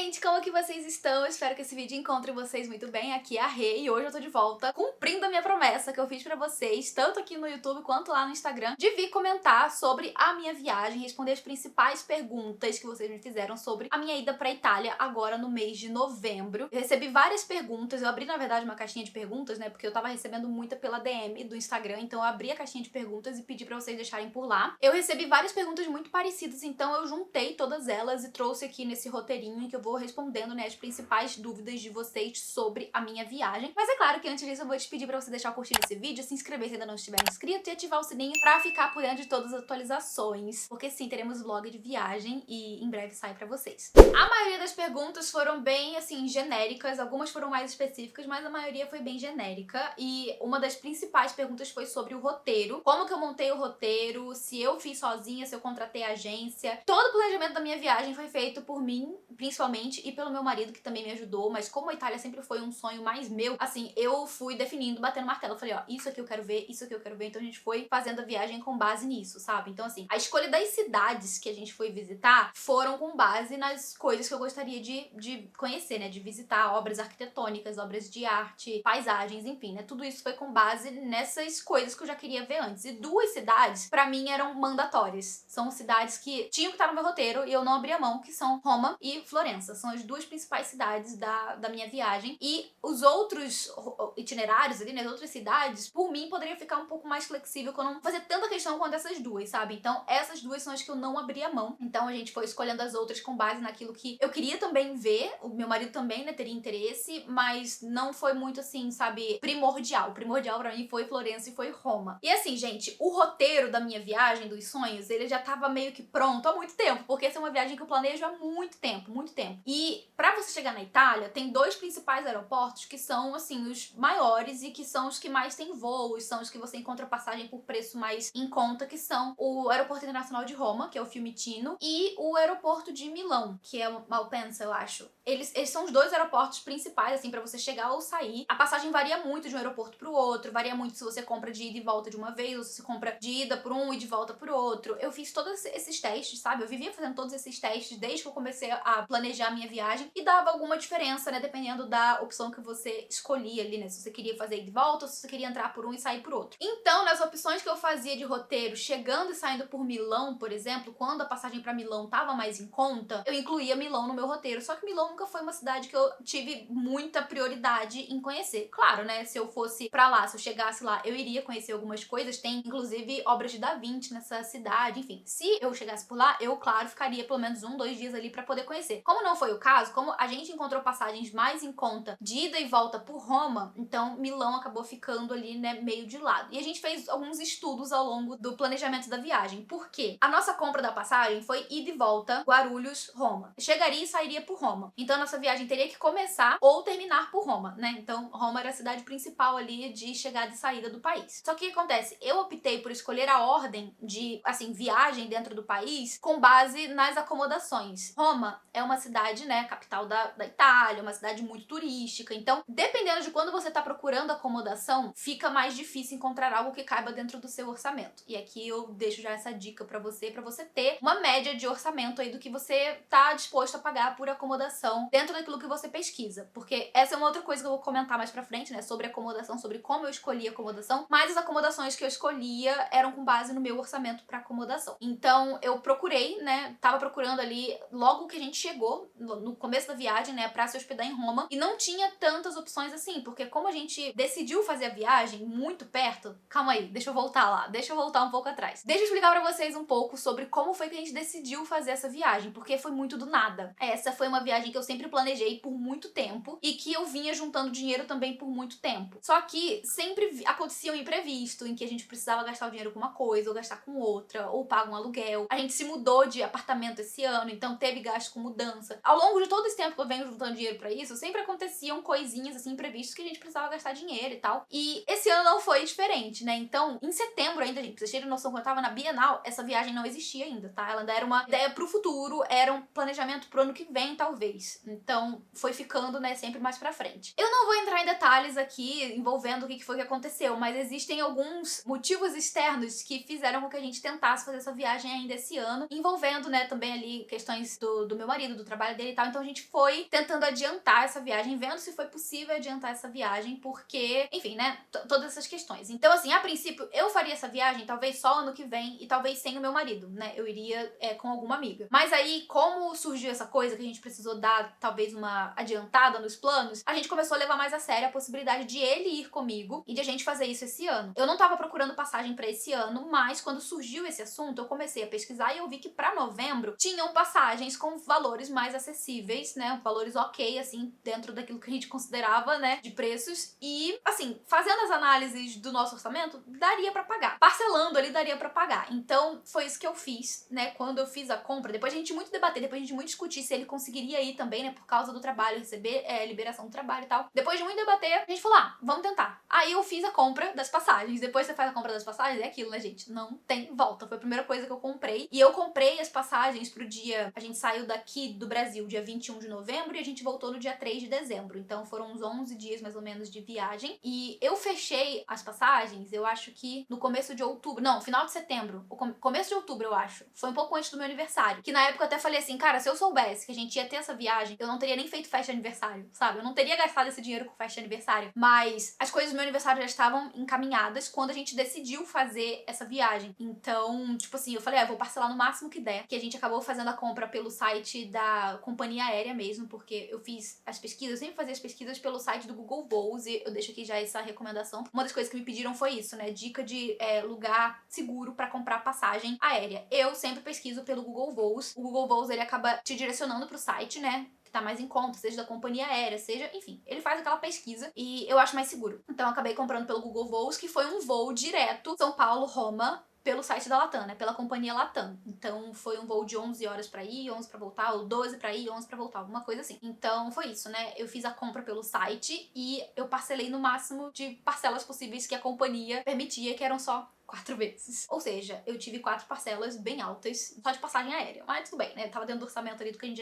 gente, como que vocês estão? Eu espero que esse vídeo encontre vocês muito bem. Aqui é a Rê e hoje eu tô de volta cumprindo a minha promessa que eu fiz pra vocês, tanto aqui no YouTube quanto lá no Instagram, de vir comentar sobre a minha viagem, responder as principais perguntas que vocês me fizeram sobre a minha ida pra Itália agora no mês de novembro. Eu recebi várias perguntas, eu abri na verdade uma caixinha de perguntas, né, porque eu tava recebendo muita pela DM do Instagram, então eu abri a caixinha de perguntas e pedi pra vocês deixarem por lá. Eu recebi várias perguntas muito parecidas, então eu juntei todas elas e trouxe aqui nesse roteirinho em que eu vou respondendo, né, as principais dúvidas de vocês sobre a minha viagem. Mas é claro que antes disso eu vou te pedir pra você deixar o curtir nesse vídeo, se inscrever se ainda não estiver inscrito e ativar o sininho pra ficar por dentro de todas as atualizações, porque sim, teremos vlog de viagem e em breve sai pra vocês. A maioria das perguntas foram bem, assim, genéricas, algumas foram mais específicas, mas a maioria foi bem genérica e uma das principais perguntas foi sobre o roteiro, como que eu montei o roteiro, se eu fiz sozinha, se eu contratei a agência. Todo o planejamento da minha viagem foi feito por mim, principalmente, e pelo meu marido, que também me ajudou, mas como a Itália sempre foi um sonho mais meu, assim, eu fui definindo, batendo martelo. Eu falei, ó, isso aqui eu quero ver, isso aqui eu quero ver, então a gente foi fazendo a viagem com base nisso, sabe? Então, assim, a escolha das cidades que a gente foi visitar foram com base nas coisas que eu gostaria de conhecer, né? De visitar obras arquitetônicas, obras de arte, paisagens, enfim, né? Tudo isso foi com base nessas coisas que eu já queria ver antes. E duas cidades, pra mim, eram mandatórias. São cidades que tinham que estar no meu roteiro e eu não abria mão, que são Roma e Florença. São as duas principais cidades da minha viagem. E os outros itinerários ali, né, as outras cidades, por mim, poderia ficar um pouco mais flexível, que eu não fazer tanta questão quanto essas duas, sabe? Então, essas duas são as que eu não abria mão. Então, a gente foi escolhendo as outras com base naquilo que eu queria também ver. O meu marido também, né, teria interesse, mas não foi muito, assim, sabe, primordial. O primordial pra mim foi Florença e foi Roma. E assim, gente, o roteiro da minha viagem, dos sonhos, ele já tava meio que pronto há muito tempo, porque essa é uma viagem que eu planejo há muito tempo, muito tempo. E pra você chegar na Itália, tem dois principais aeroportos que são, assim, os maiores e que são os que mais tem voos, são os que você encontra passagem por preço mais em conta, que são o Aeroporto Internacional de Roma, que é o Fiumicino, e o aeroporto de Milão, que é o Malpensa, eu acho. Eles são os dois aeroportos principais, assim, pra você chegar ou sair. A passagem varia muito de um aeroporto pro outro, varia muito se você compra de ida e volta de uma vez, ou se você compra de ida por um e de volta por outro. Eu fiz todos esses testes, sabe? Eu vivia fazendo todos esses testes desde que eu comecei a planejar a minha viagem e dava alguma diferença, né? Dependendo da opção que você escolhia ali, né? Se você queria fazer ida e volta ou se você queria entrar por um e sair por outro. Então, nas opções que eu fazia de roteiro, chegando e saindo por Milão, por exemplo, quando a passagem pra Milão tava mais em conta, eu incluía Milão no meu roteiro. Só que Milão nunca foi uma cidade que eu tive muita prioridade em conhecer. Claro, né? Se eu fosse pra lá, se eu chegasse lá, eu iria conhecer algumas coisas. Tem, inclusive, obras de Da Vinci nessa cidade. Enfim, se eu chegasse por lá, eu, claro, ficaria pelo menos 1, 2 dias ali pra poder conhecer. Como não foi o caso, como a gente encontrou passagens mais em conta de ida e volta por Roma, então Milão acabou ficando ali, né, meio de lado. E a gente fez alguns estudos ao longo do planejamento da viagem. Por quê? A nossa compra da passagem foi ida e volta Guarulhos, Roma. Chegaria e sairia por Roma. Então a nossa viagem teria que começar ou terminar por Roma, né? Então Roma era a cidade principal ali de chegada e saída do país. Só que o que acontece? Eu optei por escolher a ordem de, assim, viagem dentro do país com base nas acomodações. Roma é uma cidade, né, capital da Itália, uma cidade muito turística. Então, dependendo de quando você tá procurando acomodação, fica mais difícil encontrar algo que caiba dentro do seu orçamento. E aqui eu deixo já essa dica pra você ter uma média de orçamento aí do que você tá disposto a pagar por acomodação dentro daquilo que você pesquisa. Porque essa é uma outra coisa que eu vou comentar mais pra frente, né, sobre acomodação, sobre como eu escolhi a acomodação, mas as acomodações que eu escolhia eram com base no meu orçamento pra acomodação. Então, eu procurei, né, tava procurando ali logo que a gente chegou, no começo da viagem, né, pra se hospedar em Roma, e não tinha tantas opções assim, porque como a gente decidiu fazer a viagem muito perto, calma aí, deixa eu voltar lá, deixa eu voltar um pouco atrás. Deixa eu explicar pra vocês um pouco sobre como foi que a gente decidiu fazer essa viagem, porque foi muito do nada. Essa foi uma viagem que eu sempre planejei por muito tempo e que eu vinha juntando dinheiro também por muito tempo. Só que sempre acontecia um imprevisto em que a gente precisava gastar o dinheiro com uma coisa ou gastar com outra, ou pagar um aluguel. A gente se mudou de apartamento esse ano, então teve gasto com mudança. Ao longo de todo esse tempo que eu venho juntando dinheiro pra isso, sempre aconteciam coisinhas assim imprevistos que a gente precisava gastar dinheiro e tal. E esse ano não foi diferente, né? Então, em setembro ainda, gente, pra vocês terem noção, quando eu tava na Bienal, essa viagem não existia ainda, tá? Ela ainda era uma ideia pro futuro, era um planejamento pro ano que vem, talvez. Então, foi ficando, né, sempre mais pra frente. Eu não vou entrar em detalhes aqui envolvendo o que foi que aconteceu, mas existem alguns motivos externos que fizeram com que a gente tentasse fazer essa viagem ainda esse ano, envolvendo, né, também ali questões do meu marido, do trabalho dele e tal. Então a gente foi tentando adiantar essa viagem, vendo se foi possível adiantar essa viagem, porque, enfim, né, todas essas questões. Então, assim, a princípio, eu faria essa viagem talvez só ano que vem e talvez sem o meu marido, né? Eu iria com alguma amiga. Mas aí, como surgiu essa coisa que a gente precisou dar talvez uma adiantada nos planos, a gente começou a levar mais a sério a possibilidade de ele ir comigo e de a gente fazer isso esse ano. Eu não tava procurando passagem pra esse ano, mas quando surgiu esse assunto, eu comecei a pesquisar e eu vi que pra novembro tinham passagens com valores mais acessíveis, né? Valores ok, assim, dentro daquilo que a gente considerava, né, de preços. E, assim, fazendo as análises do nosso orçamento, daria pra pagar. Parcelando ali, daria pra pagar. Então, foi isso que eu fiz, né? Quando eu fiz a compra, depois a gente muito debater, depois a gente muito discutir se ele conseguiria ir também, né? Por causa do trabalho, receber liberação do trabalho e tal. Depois de muito debater, a gente falou, vamos tentar. Aí eu fiz a compra das passagens. Depois você faz a compra das passagens, é aquilo, né, gente? Não tem volta. Foi a primeira coisa que eu comprei. E eu comprei as passagens pro dia... A gente saiu daqui do Brasil dia 21 de novembro e a gente voltou no dia 3 de dezembro. Então foram uns 11 dias, mais ou menos, de viagem. E eu fechei as passagens, eu acho que no começo de outubro. Não, final de setembro. Começo de outubro, eu acho. Foi um pouco antes do meu aniversário. Que na época eu até falei assim, cara, se eu soubesse que a gente ia ter essa viagem, eu não teria nem feito festa de aniversário, sabe? Eu não teria gastado esse dinheiro com festa de aniversário. Mas as coisas do meu aniversário já estavam encaminhadas quando a gente decidiu fazer essa viagem. Então, tipo assim, eu falei, vou parcelar no máximo que der. Que a gente acabou fazendo a compra pelo site da companhia aérea mesmo, porque eu fiz as pesquisas, eu sempre fazia as pesquisas pelo site do Google Voos, e eu deixo aqui já essa recomendação. Uma das coisas que me pediram foi isso, né? Dica de lugar seguro pra comprar passagem aérea. Eu sempre pesquiso pelo Google Voos. O Google Voos, ele acaba te direcionando pro site, né? Que tá mais em conta, seja da companhia aérea, seja, enfim, ele faz aquela pesquisa e eu acho mais seguro. Então eu acabei comprando pelo Google Voos, que foi um voo direto São Paulo-Roma, pelo site da Latam, né? Pela companhia Latam. Então foi um voo de 11 horas pra ir, 11 pra voltar, ou 12 pra ir, 11 pra voltar, alguma coisa assim. Então foi isso, né? Eu fiz a compra pelo site e eu parcelei no máximo de parcelas possíveis que a companhia permitia, que eram só 4 vezes. Ou seja, eu tive 4 parcelas bem altas só de passagem aérea. Mas tudo bem, né? Tava dentro do orçamento ali do que a gente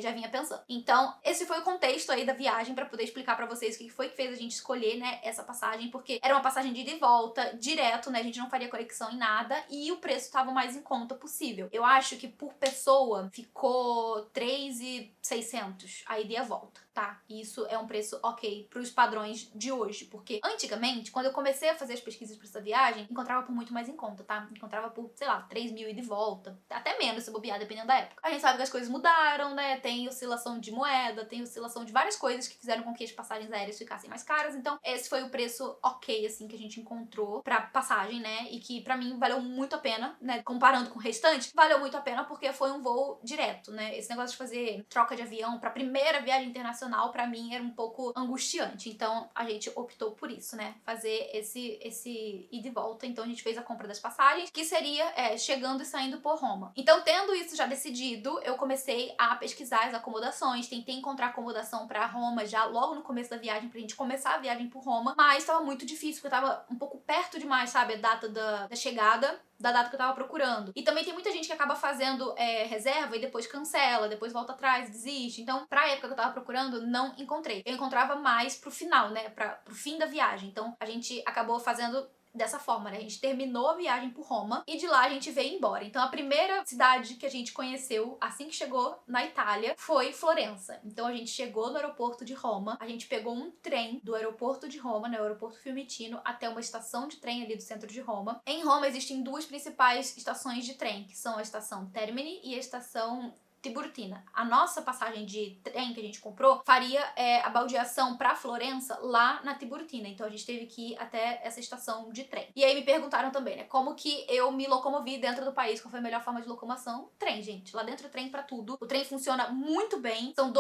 já vinha pensando. Então, esse foi o contexto aí da viagem pra poder explicar pra vocês o que foi que fez a gente escolher, né, essa passagem, porque era uma passagem de ida e volta, direto, né? A gente não faria conexão em nada e o preço tava o mais em conta possível. Eu acho que por pessoa ficou 3.600 a ida e a volta, tá? Isso é um preço ok pros padrões de hoje, porque antigamente, quando eu comecei a fazer as pesquisas pra essa viagem, encontrava por muito mais em conta, tá? Encontrava por, sei lá, 3.000 ida e volta, até menos se bobear, dependendo da época. A gente sabe que as coisas mudaram, né? Tem oscilação de moeda, tem oscilação de várias coisas que fizeram com que as passagens aéreas ficassem mais caras, então esse foi o preço ok, assim, que a gente encontrou pra passagem, né? E que pra mim valeu muito a pena, né? Comparando com o restante, valeu muito a pena porque foi um voo direto, né? Esse negócio de fazer troca de avião pra primeira viagem internacional, pra mim, era um pouco angustiante. Então, a gente optou por isso, né? Fazer esse ida e volta. Então, a gente fez a compra das passagens, que seria chegando e saindo por Roma. Então, tendo isso já decidido, eu comecei a pesquisar as acomodações, tentei encontrar acomodação pra Roma já logo no começo da viagem, pra gente começar a viagem por Roma, mas tava muito difícil, porque tava um pouco perto demais, sabe? A data da chegada da data que eu tava procurando. E também tem muita gente que acaba fazendo reserva e depois cancela, depois volta atrás, desiste. Então, pra época que eu tava procurando, não encontrei. Eu encontrava mais pro final, né? Pro fim da viagem. Então, a gente acabou fazendo dessa forma, né? A gente terminou a viagem por Roma e de lá a gente veio embora. Então a primeira cidade que a gente conheceu assim que chegou na Itália foi Florença. Então a gente chegou no aeroporto de Roma, a gente pegou um trem do aeroporto de Roma, no aeroporto Fiumicino, até uma estação de trem ali do centro de Roma. Em Roma existem duas principais estações de trem, que são a estação Termini e a estação Tiburtina. A nossa passagem de trem que a gente comprou faria a baldeação pra Florença lá na Tiburtina. Então a gente teve que ir até essa estação de trem. E aí me perguntaram também, né, como que eu me locomovi dentro do país, qual foi a melhor forma de locomoção? Trem, gente. Lá dentro trem pra tudo. O trem funciona muito bem. São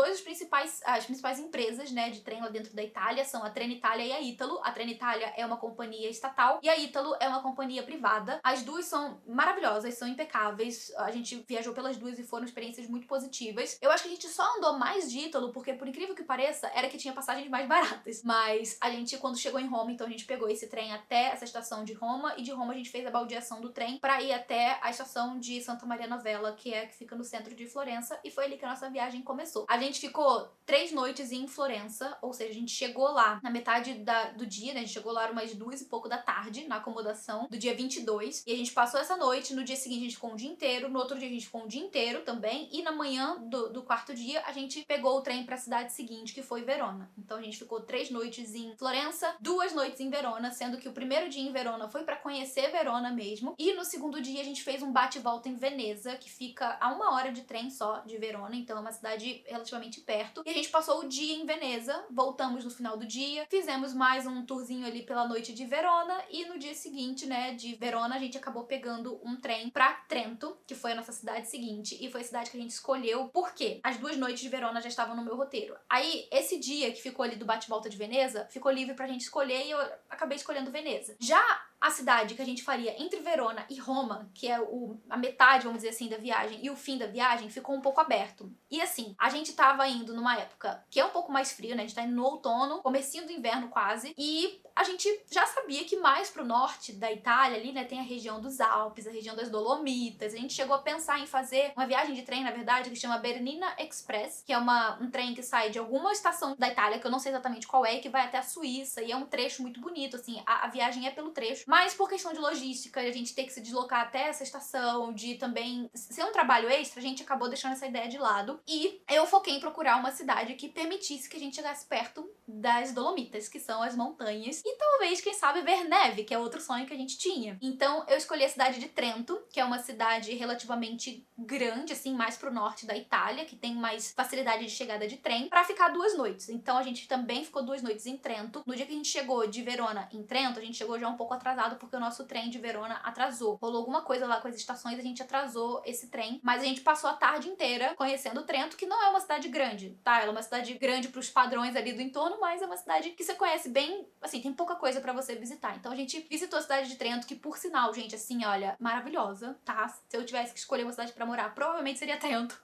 as principais empresas, né, de trem lá dentro da Itália, são a Trenitalia e a Italo. A Trenitalia é uma companhia estatal e a Italo é uma companhia privada. As duas são maravilhosas, são impecáveis. A gente viajou pelas duas e foram experiências muito positivas. Eu acho que a gente só andou mais de Ítalo, porque por incrível que pareça, era que tinha passagens mais baratas. Mas a gente, quando chegou em Roma, então a gente pegou esse trem até essa estação de Roma, e de Roma a gente fez a baldeação do trem pra ir até a estação de Santa Maria Novella, que fica no centro de Florença, e foi ali que a nossa viagem começou. A gente ficou 3 noites em Florença, ou seja, a gente chegou lá na metade do dia, né? A gente chegou lá umas 2 e pouco da tarde, na acomodação do dia 22, e a gente passou essa noite, no dia seguinte a gente ficou um dia inteiro, no outro dia a gente ficou um dia inteiro também, e na manhã do quarto dia a gente pegou o trem pra cidade seguinte, que foi Verona. Então a gente ficou 3 noites em Florença, 2 noites em Verona, sendo que o primeiro dia em Verona foi pra conhecer Verona mesmo, e no segundo dia a gente fez um bate e volta em Veneza, que fica a 1 hora de trem só de Verona, então é uma cidade relativamente perto. E a gente passou o dia em Veneza, voltamos no final do dia, fizemos mais um tourzinho ali pela noite de Verona, e no dia seguinte, né, de Verona, a gente acabou pegando um trem pra Trento, que foi a nossa cidade seguinte, e foi a cidade que a gente escolheu porque as 2 noites de Verona já estavam no meu roteiro. Aí, esse dia que ficou ali do bate-volta de Veneza, ficou livre pra gente escolher e eu acabei escolhendo Veneza. Já a cidade que a gente faria entre Verona e Roma, que é a metade, vamos dizer assim, da viagem, e o fim da viagem, ficou um pouco aberto. E assim, a gente tava indo numa época que é um pouco mais frio, né? A gente tá indo no outono, comecinho do inverno quase, e a gente já sabia que mais pro norte da Itália ali, né, tem a região dos Alpes, a região das Dolomitas. A gente chegou a pensar em fazer uma viagem de trem, na verdade, que chama Bernina Express, que é um trem que sai de alguma estação da Itália, que eu não sei exatamente qual é, e que vai até a Suíça, e é um trecho muito bonito, assim, a viagem é pelo trecho, mas por questão de logística, a gente ter que se deslocar até essa estação, de também ser um trabalho extra, a gente acabou deixando essa ideia de lado, e eu foquei em procurar uma cidade que permitisse que a gente chegasse perto das Dolomitas, que são as montanhas, e talvez, quem sabe, ver neve, que é outro sonho que a gente tinha. Então eu escolhi a cidade de Trento, que é uma cidade relativamente grande, assim, mais pro norte da Itália, que tem mais facilidade de chegada de trem, pra ficar 2 noites. Então a gente também ficou 2 noites em Trento. No dia que a gente chegou de Verona em Trento, a gente chegou já um pouco atrasado, porque o nosso trem de Verona atrasou. Rolou alguma coisa lá com as estações, a gente atrasou esse trem, mas a gente passou a tarde inteira conhecendo Trento, que não é uma cidade grande, tá? Ela é uma cidade grande pros padrões ali do entorno, mas é uma cidade que você conhece bem, assim, tem pouca coisa pra você visitar. Então a gente visitou a cidade de Trento, que por sinal, gente, assim, olha, maravilhosa, tá? Se eu tivesse que escolher uma cidade pra morar, provavelmente seria Trento.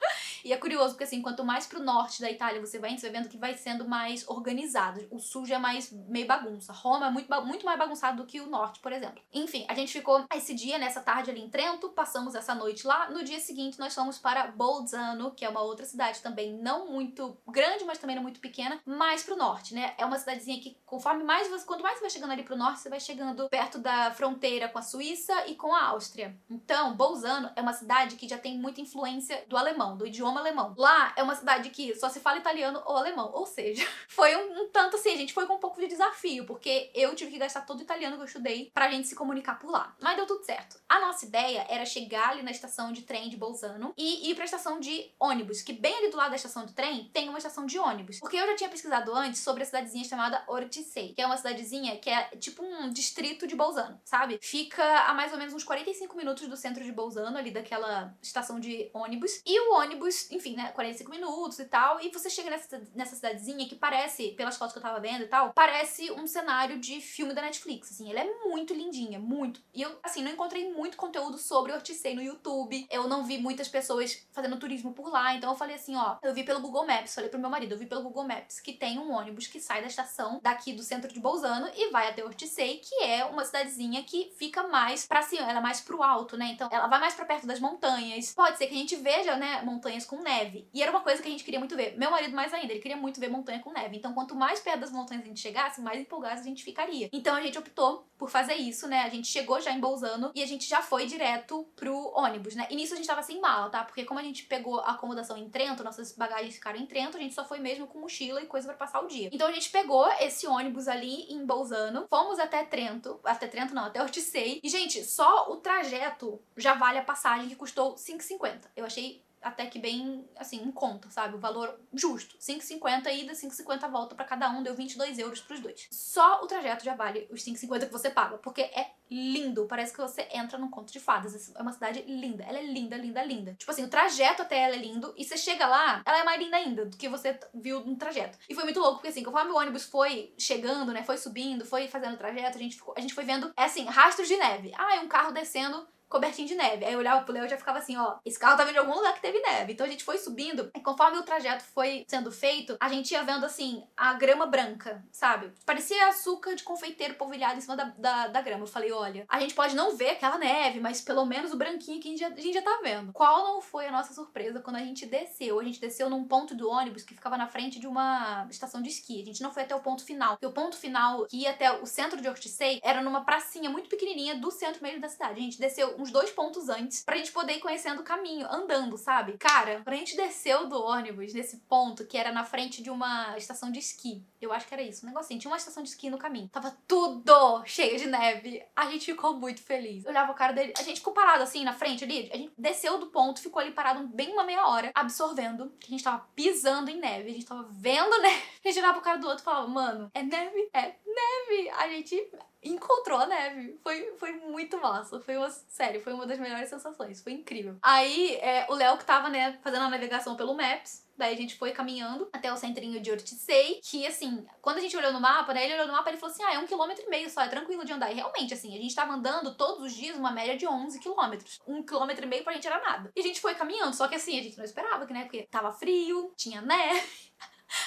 E é curioso, porque assim, quanto mais pro norte da Itália você vai vendo que vai sendo mais organizado. O sul já é mais meio bagunça. Roma é muito mais bagunçado do que o norte, por exemplo. Enfim, a gente ficou esse dia, nessa tarde ali em Trento, passamos essa noite lá. No dia seguinte, nós fomos para Bolzano, que é uma outra cidade também não muito grande, mas também não muito pequena, mais pro norte, né? É uma cidadezinha que, quanto mais você vai chegando ali pro norte, você vai chegando perto da fronteira com a Suíça e com a Áustria. Então, Bolzano é uma cidade que já tem muita influência do alemão, do idioma alemão. Lá é uma cidade que só se fala italiano ou alemão, ou seja, foi um tanto assim, a gente foi com um pouco de desafio, porque eu tive que gastar todo o italiano que eu estudei pra gente se comunicar por lá. Mas deu tudo certo. A nossa ideia era chegar ali na estação de trem de Bolzano e ir pra estação de ônibus, que bem ali do lado da estação de trem tem uma estação de ônibus. Porque eu já tinha pesquisado antes sobre a cidadezinha chamada Ortisei, que é uma cidadezinha que é tipo um distrito de Bolzano, sabe? Fica a mais ou menos uns 45 minutos do centro de Bolzano, ali daquela estação de ônibus. E o ônibus, enfim, né, 45 minutos e tal, e você chega nessa cidadezinha que parece, pelas fotos que eu tava vendo e tal, parece um cenário de filme da Netflix, assim, ela é muito lindinha, muito. E eu, assim, não encontrei muito conteúdo sobre Ortisei no YouTube, eu não vi muitas pessoas fazendo turismo por lá, então eu falei assim, ó, eu vi pelo Google Maps, falei pro meu marido, eu vi pelo Google Maps que tem um ônibus que sai da estação daqui do centro de Bolzano e vai até Ortisei, que é uma cidadezinha que fica mais pra cima, ela é mais pro alto, né, então ela vai mais pra perto das montanhas, pode ser que a gente veja, né, montanhas com neve, e era uma coisa que a gente queria muito ver, meu marido mais ainda, ele queria muito ver montanha com neve, então quanto mais perto das montanhas a gente chegasse, mais empolgados a gente ficaria. Então a gente optou por fazer isso, né, a gente chegou já em Bolzano e a gente já foi direto pro ônibus, né, e nisso a gente tava sem mala, tá, porque como a gente pegou a acomodação em Trento, nossas bagagens ficaram em Trento, a gente só foi mesmo com mochila e coisa pra passar o dia. Então a gente pegou esse ônibus ali em Bolzano, fomos até até Ortisei, e gente, só o trajeto já vale a passagem, que custou 5,50. Eu achei até que bem, assim, em conta, sabe? O valor justo. 5,50 ida, 5,50 volta pra cada um, deu 22 euros pros dois. Só o trajeto já vale os 5,50 que você paga, porque é lindo. Parece que você entra num conto de fadas. É uma cidade linda. Ela é linda, linda, linda. Tipo assim, o trajeto até ela é lindo, e você chega lá, ela é mais linda ainda do que você viu no trajeto. E foi muito louco, porque assim, conforme o ônibus foi chegando, né, foi subindo, foi fazendo o trajeto, a gente foi vendo, assim, rastros de neve. Ah, é um carro descendo cobertinho de neve. Aí eu olhava pro Léo e já ficava assim, ó, esse carro tá vindo de algum lugar que teve neve. Então a gente foi subindo, e conforme o trajeto foi sendo feito, a gente ia vendo, assim, a grama branca, sabe? Parecia açúcar de confeiteiro polvilhado em cima da grama. Eu falei, olha, a gente pode não ver aquela neve, mas pelo menos o branquinho que a gente já tá vendo. Qual não foi a nossa surpresa quando a gente desceu? A gente desceu num ponto do ônibus que ficava na frente de uma estação de esqui. A gente não foi até o ponto final, porque o ponto final, que ia até o centro de Ortisei, era numa pracinha muito pequenininha do centro mesmo da cidade. A gente desceu uns 2 pontos antes pra gente poder ir conhecendo o caminho, andando, sabe? Cara, quando a gente desceu do ônibus nesse ponto, que era na frente de uma estação de esqui, eu acho que era isso, um negocinho, tinha uma estação de esqui no caminho. Tava tudo cheio de neve. A gente ficou muito feliz. Eu olhava o cara dele, a gente ficou parado assim na frente ali, a gente desceu do ponto, ficou ali parado bem uma meia hora, absorvendo que a gente tava pisando em neve, a gente tava vendo neve. A gente olhava pro cara do outro e falava, mano, é neve? É neve. A gente encontrou a neve. Foi muito massa. Sério, foi uma das melhores sensações. Foi incrível. Aí, o Léo que tava, né, fazendo a navegação pelo Maps, daí a gente foi caminhando até o centrinho de Ortisei, que, assim, quando a gente olhou no mapa, né, ele olhou no mapa e falou assim, é 1,5 km só, é tranquilo de andar. E realmente, assim, a gente tava andando todos os dias uma média de 11 quilômetros. 1,5 km pra gente era nada. E a gente foi caminhando, só que assim, a gente não esperava, que, né, porque tava frio, tinha neve.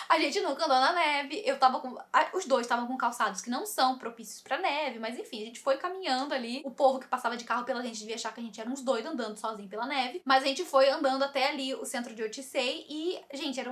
A gente nunca andou na neve, os dois estavam com calçados que não são propícios pra neve, mas enfim, a gente foi caminhando ali. O povo que passava de carro pela gente devia achar que a gente era uns doidos andando sozinho pela neve, mas a gente foi andando até ali o centro de Ortisei e, gente, é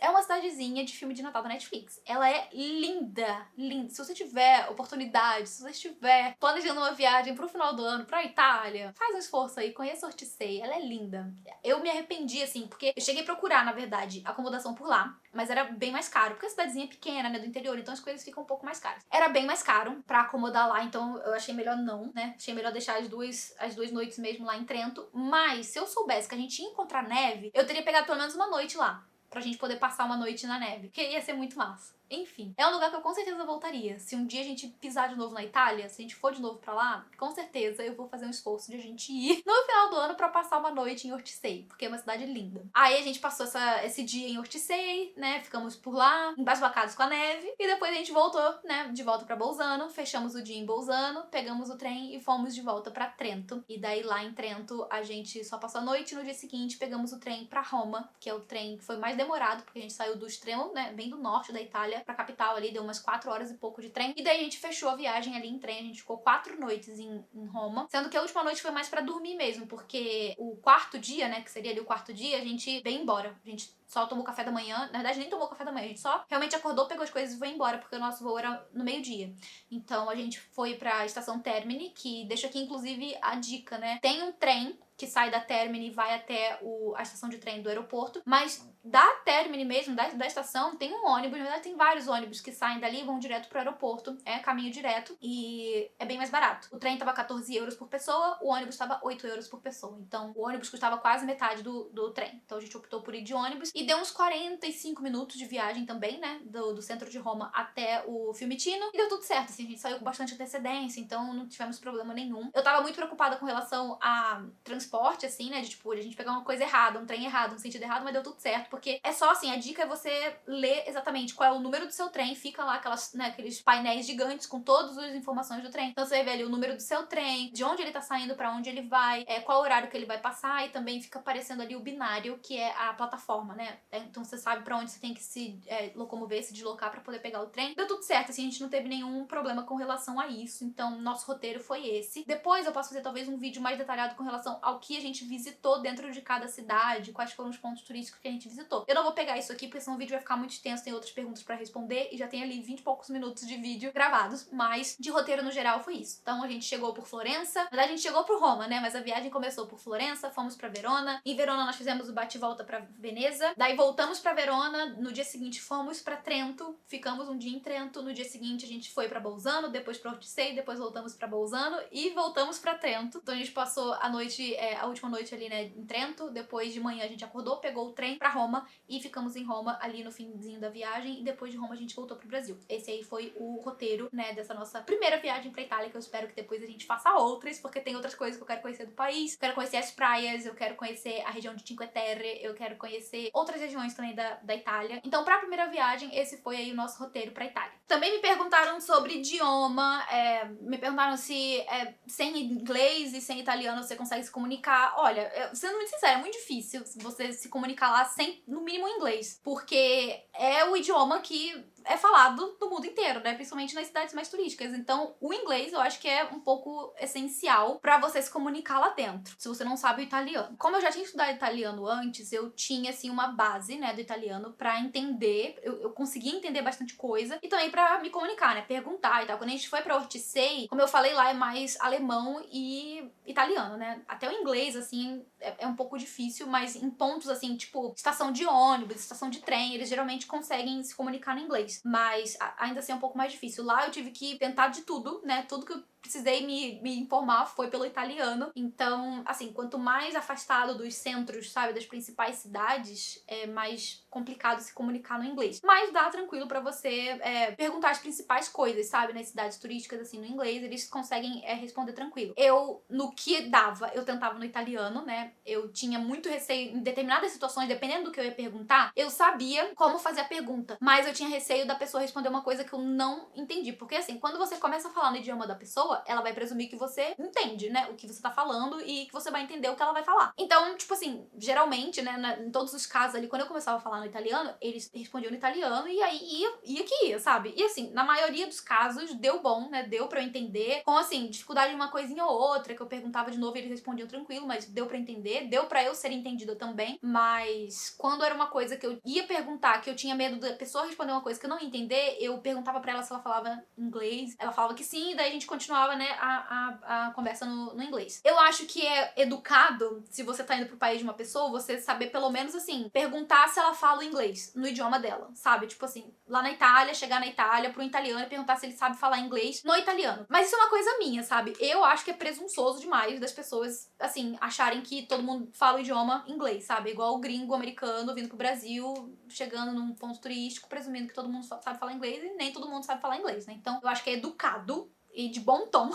uma cidadezinha de filme de Natal da Netflix. Ela é linda, linda. Se você tiver oportunidade, se você estiver planejando uma viagem pro final do ano pra Itália, faz um esforço aí, conheça Ortisei, ela é linda. Eu me arrependi, assim, porque eu cheguei a procurar, na verdade, acomodação por lá, mas era bem mais caro, porque a cidadezinha é pequena, né, do interior, então as coisas ficam um pouco mais caras. Era bem mais caro pra acomodar lá, então eu achei melhor não, né, achei melhor deixar as duas noites mesmo lá em Trento, mas se eu soubesse que a gente ia encontrar neve, eu teria pegado pelo menos uma noite lá, pra gente poder passar uma noite na neve, que ia ser muito massa. Enfim, é um lugar que eu com certeza voltaria. Se um dia a gente pisar de novo na Itália, se a gente for de novo pra lá, com certeza eu vou fazer um esforço de a gente ir no final do ano pra passar uma noite em Ortisei, porque é uma cidade linda. Aí a gente passou esse dia em Ortisei, né, ficamos por lá, embasbacados com a neve, e depois a gente voltou, né, de volta pra Bolzano, fechamos o dia em Bolzano, pegamos o trem e fomos de volta pra Trento. E daí lá em Trento a gente só passou a noite, no dia seguinte pegamos o trem pra Roma, que é o trem que foi mais demorado, porque a gente saiu do extremo, né, bem do norte da Itália, pra capital ali, deu umas 4 horas e pouco de trem. E daí a gente fechou a viagem ali em trem, a gente ficou 4 noites em Roma, sendo que a última noite foi mais pra dormir mesmo, porque o quarto dia, né, que seria ali o quarto dia, a gente veio embora. A gente só tomou café da manhã, na verdade nem tomou café da manhã, a gente só realmente acordou, pegou as coisas e foi embora, porque o nosso voo era no meio-dia. Então a gente foi pra estação Termini, que deixo aqui inclusive a dica, né, tem um trem que sai da Termini e vai até a estação de trem do aeroporto, mas da Termini mesmo, da estação, tem um ônibus, na verdade tem vários ônibus que saem dali e vão direto pro aeroporto, é caminho direto e é bem mais barato. O trem tava 14 euros por pessoa, o ônibus tava 8 euros por pessoa, então o ônibus custava quase metade do trem, então a gente optou por ir de ônibus e deu uns 45 minutos de viagem também, né, do centro de Roma até o Fiumicino e deu tudo certo, assim, a gente saiu com bastante antecedência, então não tivemos problema nenhum. Eu tava muito preocupada com relação a transporte, assim, né, de tipo, a gente pegar uma coisa errada, um trem errado, um sentido errado, mas deu tudo certo, porque é só assim, a dica é você ler exatamente qual é o número do seu trem, fica lá aqueles painéis gigantes com todas as informações do trem. Então você vê ali o número do seu trem, de onde ele tá saindo, pra onde ele vai, qual horário que ele vai passar, e também fica aparecendo ali o binário, que é a plataforma, né? Então você sabe pra onde você tem que se locomover, se deslocar pra poder pegar o trem. Deu tudo certo, assim, a gente não teve nenhum problema com relação a isso, então nosso roteiro foi esse. Depois eu posso fazer talvez um vídeo mais detalhado com relação ao que a gente visitou dentro de cada cidade, quais foram os pontos turísticos que a gente visitou. Eu não vou pegar isso aqui, porque senão o vídeo vai ficar muito extenso, tem outras perguntas pra responder, e já tem ali 20 e poucos minutos de vídeo gravados, mas de roteiro no geral foi isso. Então a gente chegou por Florença, na verdade a gente chegou por Roma, né, mas a viagem começou por Florença, fomos pra Verona, em Verona nós fizemos o bate-volta pra Veneza, daí voltamos pra Verona, no dia seguinte fomos pra Trento, ficamos um dia em Trento, no dia seguinte a gente foi pra Bolzano, depois pra Ortisei, depois voltamos pra Bolzano e voltamos pra Trento. Então a gente passou a noite, a última noite ali, né, em Trento, depois de manhã a gente acordou, pegou o trem pra Roma e ficamos em Roma ali no finzinho da viagem, e depois de Roma a gente voltou pro Brasil. Esse aí foi o roteiro, né, dessa nossa primeira viagem pra Itália, que eu espero que depois a gente faça outras, porque tem outras coisas que eu quero conhecer do país, eu quero conhecer as praias, eu quero conhecer a região de Cinque Terre, eu quero conhecer outras regiões também da Itália. Então, pra primeira viagem, esse foi aí o nosso roteiro pra Itália. Também me perguntaram sobre idioma, me perguntaram se sem inglês e sem italiano você consegue se comunicar. Olha, sendo muito sincera, é muito difícil você se comunicar lá sem, no mínimo, inglês, porque é o idioma que é falado no mundo inteiro, né? Principalmente nas cidades mais turísticas. Então, o inglês eu acho que é um pouco essencial pra você se comunicar lá dentro, se você não sabe o italiano. Como eu já tinha estudado italiano antes, eu tinha, assim, uma base, né, do italiano pra entender, eu conseguia entender bastante coisa e também pra me comunicar, né, perguntar e tal. Quando a gente foi pra Ortisei, como eu falei lá, é mais alemão e italiano, né? Até o inglês, assim, é um pouco difícil, mas em pontos, assim, tipo, estação de ônibus, estação de trem, eles geralmente conseguem se comunicar no inglês. Mas ainda assim é um pouco mais difícil. Lá eu tive que tentar de tudo, né? Tudo que eu precisei me informar foi pelo italiano. Então, assim, quanto mais afastado dos centros, sabe, das principais cidades, é mais complicado se comunicar no inglês. Mas dá tranquilo pra você perguntar as principais coisas, sabe, nas cidades turísticas, assim, no inglês, eles conseguem responder tranquilo. Eu, no que dava, eu tentava no italiano, né? Eu tinha muito receio em determinadas situações, dependendo do que eu ia perguntar, eu sabia como fazer a pergunta, mas eu tinha receio da pessoa responder uma coisa que eu não entendi. Porque, assim, quando você começa a falar no idioma da pessoa, ela vai presumir que você entende, né, o que você tá falando e que você vai entender o que ela vai falar. Então, tipo assim, geralmente, né, em todos os casos ali, quando eu começava a falar no italiano, eles respondiam no italiano e aí ia que ia, sabe? E assim, na maioria dos casos, deu bom, né, deu pra eu entender. Com, assim, dificuldade de uma coisinha ou outra, que eu perguntava de novo e eles respondiam tranquilo, mas deu pra entender, deu pra eu ser entendida também. Mas quando era uma coisa que eu ia perguntar, que eu tinha medo da pessoa responder uma coisa que eu não ia entender, eu perguntava pra ela se ela falava inglês. Ela falava que sim, e daí a gente continuava, né, a conversa no inglês. Eu acho que é educado, se você tá indo pro país de uma pessoa, você saber pelo menos, assim, perguntar se ela fala inglês no idioma dela, sabe? Tipo assim, lá na Itália, chegar na Itália pro italiano e perguntar se ele sabe falar inglês no italiano. Mas isso é uma coisa minha, sabe? Eu acho que é presunçoso demais das pessoas, assim, acharem que todo mundo fala o idioma inglês, sabe? Igual o gringo americano vindo pro Brasil, chegando num ponto turístico, presumindo que todo mundo sabe falar inglês e nem todo mundo sabe falar inglês, né? Então, eu acho que é educado e de bom tom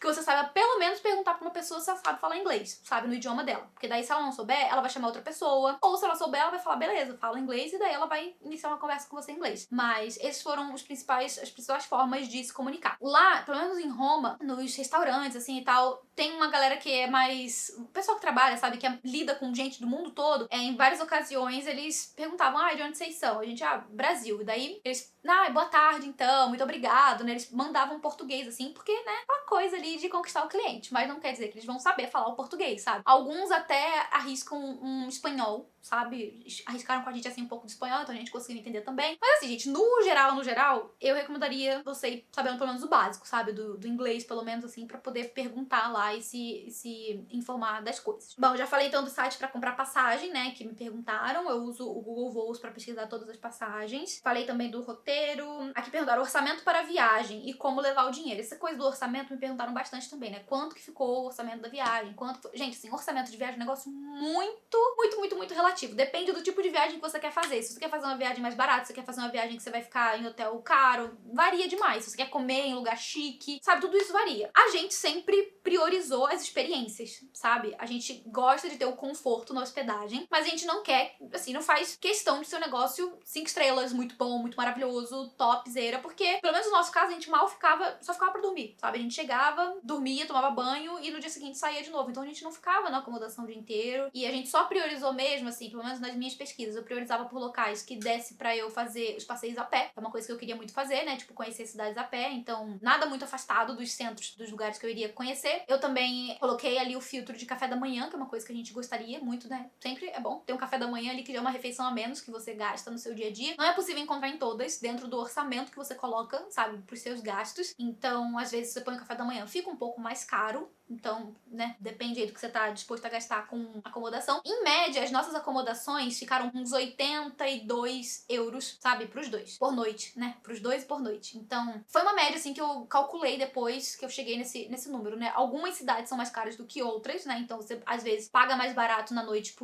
que você saiba pelo menos perguntar pra uma pessoa se ela sabe falar inglês, sabe, no idioma dela. Porque daí se ela não souber, ela vai chamar outra pessoa, ou se ela souber, ela vai falar, beleza, fala inglês, e daí ela vai iniciar uma conversa com você em inglês. Mas esses foram as principais formas de se comunicar. Lá, pelo menos em Roma, nos restaurantes, assim, e tal, tem uma galera que é mais... o pessoal que trabalha, sabe, que lida com gente do mundo todo, em várias ocasiões eles perguntavam, de onde vocês são? A gente, Brasil. E daí eles, boa tarde, então, muito obrigado, né? Eles mandavam português, assim, porque, né, uma coisa ali de conquistar o cliente, mas não quer dizer que eles vão saber falar o português, sabe? Alguns até arriscam um espanhol, sabe? Arriscaram com a gente, assim, um pouco de espanhol, então a gente conseguiu entender também. Mas assim, gente, no geral, eu recomendaria você ir sabendo pelo menos o básico, sabe? Do inglês, pelo menos, assim, pra poder perguntar lá e se informar das coisas. Bom, eu já falei então do site pra comprar passagem, né, que me perguntaram. Eu uso o Google Voos pra pesquisar todas as passagens. Falei também do roteiro. Aqui perguntaram orçamento para viagem e como levar o dinheiro. Essa coisa do orçamento me perguntaram bastante também, né? Quanto que ficou o orçamento da viagem? Gente, assim, orçamento de viagem é um negócio muito relativo. Depende do tipo de viagem que você quer fazer. Se você quer fazer uma viagem mais barata, se você quer fazer uma viagem que você vai ficar em hotel caro, varia demais. Se você quer comer em lugar chique, sabe? Tudo isso varia. A gente sempre priorizou as experiências, sabe? A gente gosta de ter o conforto na hospedagem, mas a gente não quer, assim, não faz questão de ser um negócio 5 estrelas, muito bom, muito maravilhoso, topzera, porque, pelo menos no nosso caso, a gente só ficava pra dormir, sabe? A gente chegava, dormia, tomava banho e no dia seguinte saía de novo. Então a gente não ficava na acomodação o dia inteiro e a gente só priorizou mesmo, assim, pelo menos nas minhas pesquisas, eu priorizava por locais que desse pra eu fazer os passeios a pé. É uma coisa que eu queria muito fazer, né? Tipo, conhecer cidades a pé, então nada muito afastado dos centros, dos lugares que eu iria conhecer. Eu também coloquei ali o filtro de café da manhã, que é uma coisa que a gente gostaria muito, né? Sempre é bom ter um café da manhã ali que já é uma refeição a menos que você gasta no seu dia a dia. Não é possível encontrar em todas, dentro do orçamento que você coloca, sabe, pros seus gastos. Então, às vezes, você põe o café da manhã, fica um pouco mais caro. Então, né, depende aí do que você tá disposto a gastar com acomodação. Em média, as nossas acomodações ficaram uns 82 euros, sabe, pros dois. Por noite, né? Pros dois por noite. Então, foi uma média, assim, que eu calculei depois que eu cheguei nesse número, né? Algumas cidades são mais caras do que outras, né? Então, você, às vezes, paga mais barato na noite